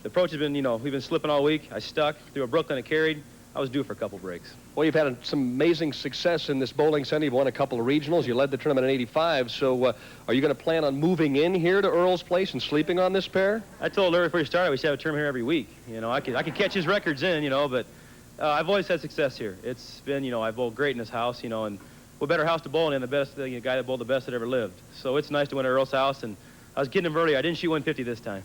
the approach has been, you know, we've been slipping all week. I stuck, threw a Brooklyn and carried. I was due for a couple breaks. Well, you've had some amazing success in this bowling center. You've won a couple of regionals. You led the tournament in '85. So are you going to plan on moving in here to Earl's place and sleeping on this pair? I told Larry before he started we should have a tournament here every week. You know, I could catch his records in, you know, but I've always had success here. It's been, you know, I bowled great in this house, you know, and what better house to bowl in than the best, the guy that bowled the best that ever lived. So it's nice to win at Earl's house, and I was getting him early. I didn't shoot 150 this time.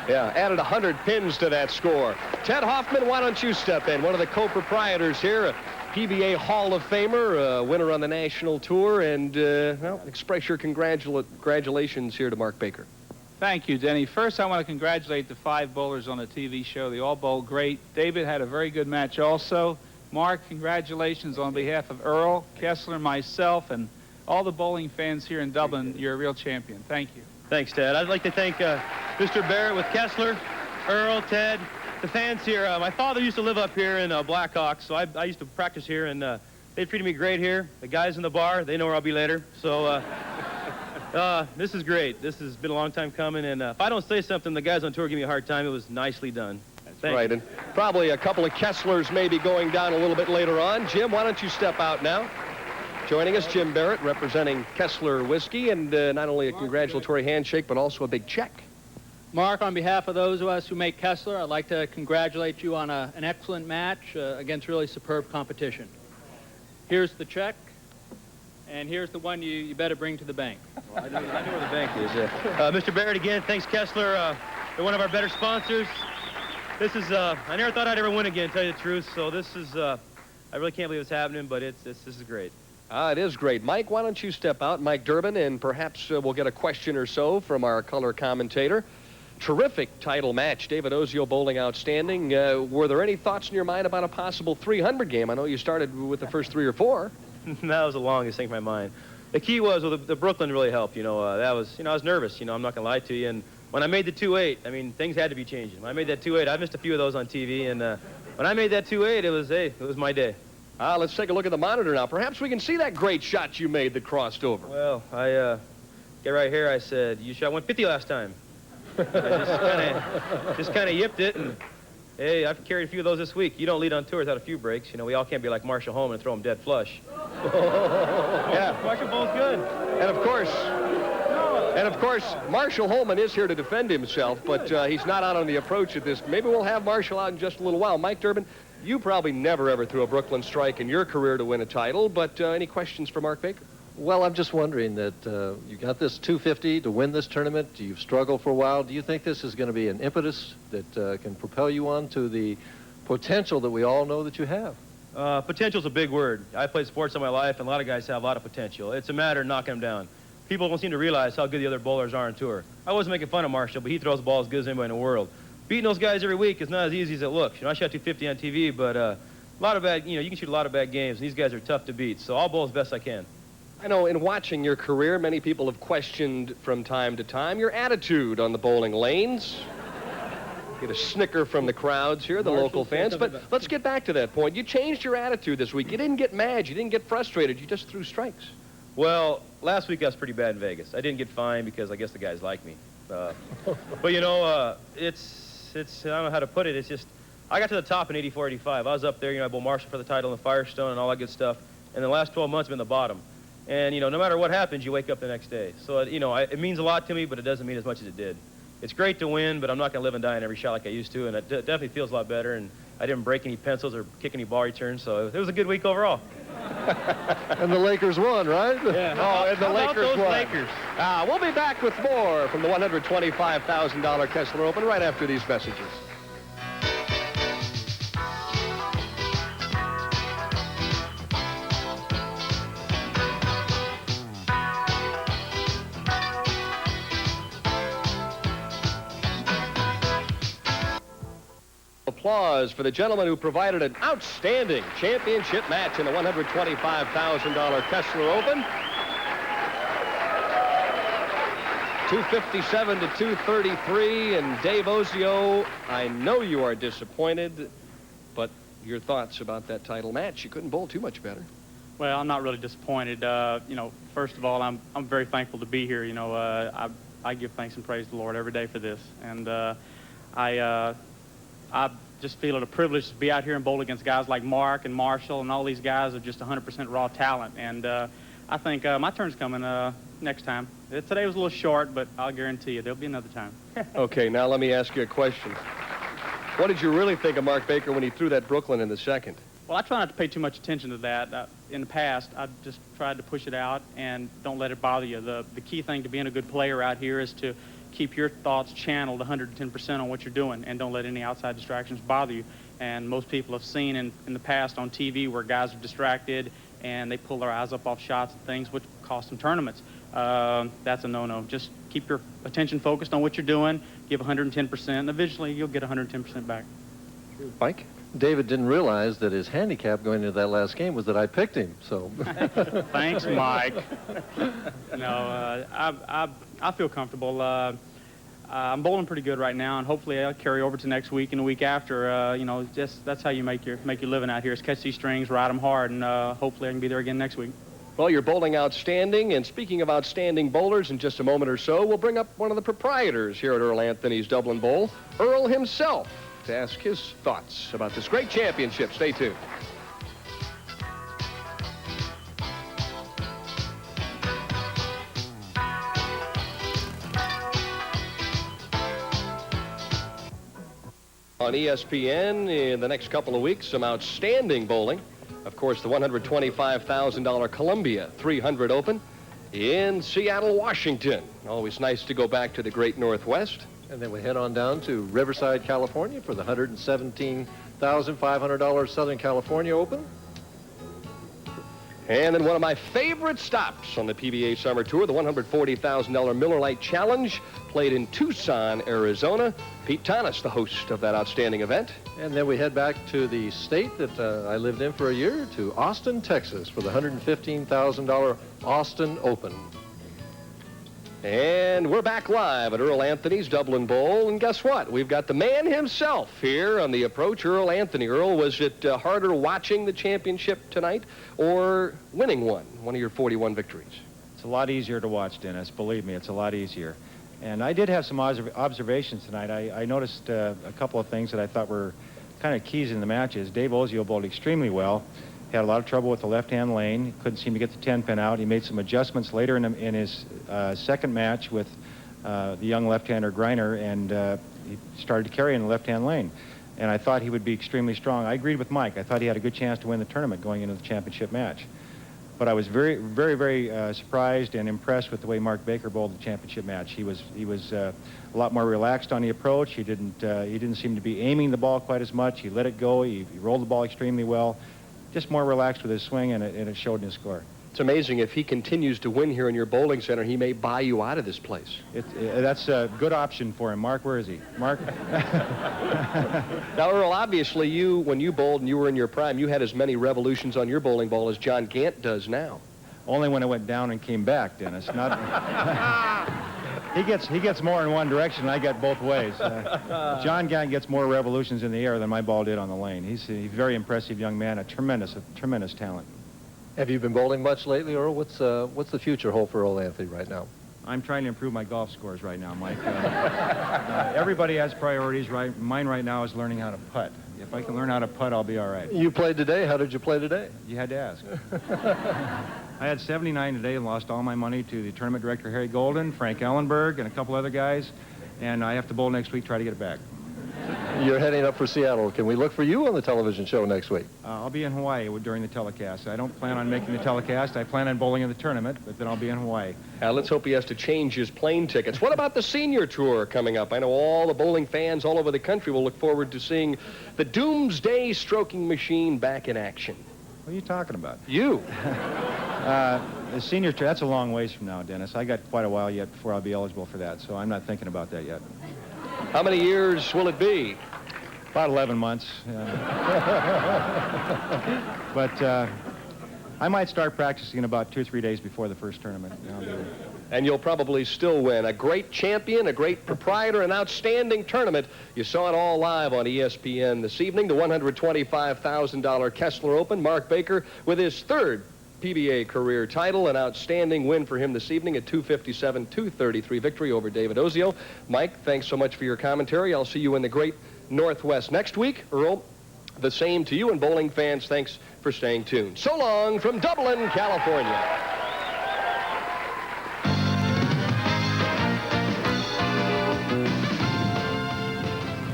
Yeah, added 100 pins to that score. Ted Hoffman, why don't you step in? One of the co-proprietors here, a PBA Hall of Famer, winner on the national tour, and, well, express your congratulations here to Mark Baker. Thank you, Denny. First, I want to congratulate the 5 bowlers on the TV show. They all bowled great. David had a very good match also. Mark, congratulations on behalf of Earl, Kessler, myself, and all the bowling fans here in Dublin. You're a real champion. Thank you. Thanks, Ted. I'd like to thank Mr. Barrett with Kessler, Earl, Ted, the fans here. My father used to live up here in Blackhawk, so I used to practice here, and they treated me great here. The guys in the bar, they know where I'll be later. So this is great. This has been a long time coming, and if I don't say something, the guys on tour give me a hard time. It was nicely done. Thank Right, you. and probably a couple of Kesslers maybe going down a little bit later on. Jim, why don't you step out now? Joining us, Jim Barrett, representing Kessler Whiskey, and not only a congratulatory handshake, but also a big check. Mark, on behalf of those of us who make Kessler, I'd like to congratulate you on an excellent match against really superb competition. Here's the check, and here's the one you better bring to the bank. Well, I know where the bank is. Mr. Barrett, again, thanks, Kessler. They're one of our better sponsors. This is, I never thought I'd ever win again, to tell you the truth, so this is, I really can't believe it's happening, but this is great. It is great. Mike, why don't you step out? Mike Durbin, and perhaps we'll get a question or so from our color commentator. Terrific title match. David Ozio bowling outstanding. Were there any thoughts in your mind about a possible 300 game? I know you started with the first 3 or 4. That was the longest thing in my mind. The key was, well, the Brooklyn really helped. You know, that was, you know, I was nervous. You know, I'm not going to lie to you. And when I made the 2-8, I mean, things had to be changing. When I made that 2-8, I missed a few of those on TV. And when I made that 2-8, it was my day. Let's take a look at the monitor now. Perhaps we can see that great shot you made that crossed over. Well, I get right here. I said, you shot 150 last time. I just kind of yipped it, and hey, I've carried a few of those this week. You don't lead on tour without a few breaks. You know, we all can't be like Marshall Holman and throw them dead flush. Yeah, Marshall bowls good. And of course, Marshall Holman is here to defend himself, but he's not out on the approach at this. Maybe we'll have Marshall out in just a little while. Mike Durbin, you probably never ever threw a Brooklyn strike in your career to win a title, but any questions for Mark Baker? Well, I'm just wondering that you got this 250 to win this tournament. You've struggled for a while. Do you think this is going to be an impetus that can propel you on to the potential that we all know that you have? Potential's a big word. I played sports all my life, and a lot of guys have a lot of potential. It's a matter of knocking them down. People don't seem to realize how good the other bowlers are on tour. I wasn't making fun of Marshall, but he throws the ball as good as anybody in the world. Beating those guys every week is not as easy as it looks. You know, I shot 250 on TV, but a lot of bad, you know, you can shoot a lot of bad games, and these guys are tough to beat. So I'll bowl as best I can. I know in watching your career, many people have questioned from time to time your attitude on the bowling lanes. Get a snicker from the crowds here, the local fans. But let's get back to that point. You changed your attitude this week. You didn't get mad. You didn't get frustrated. You just threw strikes. Well, last week I was pretty bad in Vegas. I didn't get fined because I guess the guys like me. But, you know, it's I don't know how to put it. It's just, I got to the top in 84, 85. I was up there, you know, I bowled Marshall for the title in the Firestone and all that good stuff. And the last 12 months I've been the bottom. And, you know, no matter what happens, you wake up the next day. So, you know, it means a lot to me, but it doesn't mean as much as it did. It's great to win, but I'm not going to live and die in every shot like I used to, and it definitely feels a lot better, and I didn't break any pencils or kick any ball returns, so it was a good week overall. And the Lakers won, right? Yeah. Oh, and the How about Lakers those won. Lakers? We'll be back with more from the $125,000 Kessler Open right after these messages. Applause for the gentleman who provided an outstanding championship match in the $125,000 Kessler Open. 257 to 233, and Dave Ozio, I know you are disappointed, but your thoughts about that title match? You couldn't bowl too much better. Well, I'm not really disappointed. You know, first of all, I'm very thankful to be here. You know, I give thanks and praise to the Lord every day for this. And I just feel it a privilege to be out here and bowl against guys like Mark and Marshall, and all these guys are just 100% raw talent. And I think my turn's coming next time. Today was a little short, but I'll guarantee you there'll be another time. Okay, now let me ask you a question. What did you really think of Mark Baker when he threw that Brooklyn in the second? Well, I try not to pay too much attention to that. In the past, I've just tried to push it out and don't let it bother you. The key thing to being a good player out here is to keep your thoughts channeled 110% on what you're doing and don't let any outside distractions bother you. And most people have seen in the past on TV where guys are distracted and they pull their eyes up off shots and things, which cost them tournaments. That's a no-no. Just keep your attention focused on what you're doing, give 110%, and eventually you'll get 110% back. Mike? David didn't realize that his handicap going into that last game was that I picked him. So Thanks, Mike. No, I feel comfortable. I'm bowling pretty good right now, and hopefully I'll carry over to next week and the week after. You know, just that's how you make your living out here is catch these strings, ride them hard, and hopefully I can be there again next week. Well, you're bowling outstanding, and speaking of outstanding bowlers, in just a moment or so, we'll bring up one of the proprietors here at Earl Anthony's Dublin Bowl, Earl himself, to ask his thoughts about this great championship. Stay tuned. On ESPN in the next couple of weeks, some outstanding bowling. Of course, the $125,000 Columbia 300 Open in Seattle, Washington. Always nice to go back to the great Northwest. And then we head on down to Riverside, California for the $117,500 Southern California Open. And then one of my favorite stops on the PBA Summer Tour, the $140,000 Miller Lite Challenge, played in Tucson, Arizona. Pete Tanis, the host of that outstanding event. And then we head back to the state that I lived in for a year, to Austin, Texas, for the $115,000 Austin Open. And we're back live at Earl Anthony's Dublin Bowl. And guess what? We've got the man himself here on the approach, Earl Anthony. Earl, was it harder watching the championship tonight or winning one of your 41 victories? It's a lot easier to watch, Dennis. Believe me, it's a lot easier. And I did have some observations tonight. I noticed a couple of things that I thought were kind of keys in the matches. Dave Ozio bowled extremely well. Had a lot of trouble with the left-hand lane. Couldn't seem to get the 10-pin out. He made some adjustments later in his second match with the young left-hander Greiner, and he started to carry in the left-hand lane. And I thought he would be extremely strong. I agreed with Mike. I thought he had a good chance to win the tournament going into the championship match. But I was very, very, very surprised and impressed with the way Mark Baker bowled the championship match. He was a lot more relaxed on the approach. He didn't seem to be aiming the ball quite as much. He let it go. He rolled the ball extremely well. Just more relaxed with his swing, and it showed in his score. It's amazing. If he continues to win here in your bowling center, he may buy you out of this place. That's a good option for him. Mark, where is he? Mark? Now, Earl, obviously, when you bowled and you were in your prime, you had as many revolutions on your bowling ball as John Gant does now. Only when it went down and came back, Dennis. Not. He gets more in one direction, and I get both ways. John Gant gets more revolutions in the air than my ball did on the lane. He's a very impressive young man, a tremendous talent. Have you been bowling much lately, Earl? What's the future hold for Earl Anthony right now? I'm trying to improve my golf scores right now, Mike. Everybody has priorities, right? Mine right now is learning how to putt. If I can learn how to putt, I'll be all right. You played today. How did you play today? You had to ask. I had 79 today and lost all my money to the tournament director, Harry Golden, Frank Ellenberg, and a couple other guys. And I have to bowl next week, try to get it back. You're heading up for Seattle. Can we look for you on the television show next week? I'll be in Hawaii during the telecast. I don't plan on making the telecast. I plan on bowling in the tournament, but then I'll be in Hawaii. Let's hope he has to change his plane tickets. What about the senior tour coming up? I know all the bowling fans all over the country will look forward to seeing the Doomsday Stroking Machine back in action. What are you talking about? You. The senior tour, that's a long ways from now, Dennis. I got quite a while yet before I'll be eligible for that, so I'm not thinking about that yet. How many years will it be? About 11 months. But I might start practicing about 2 or 3 days before the first tournament. And you'll probably still win. A great champion, a great proprietor, an outstanding tournament. You saw it all live on ESPN this evening. The $125,000 Kessler Open. Mark Baker with his third PBA career title. An outstanding win for him this evening, a 257-233 victory over David Ozio. Mike, thanks so much for your commentary. I'll see you in the great Northwest next week. Earl, the same to you, and bowling fans, thanks for staying tuned. So long from Dublin, California.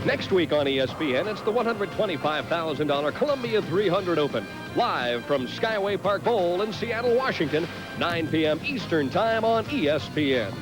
Next week on ESPN, it's the $125,000 Columbia 300 Open. Live from Skyway Park Bowl in Seattle, Washington, 9 p.m. Eastern Time on ESPN.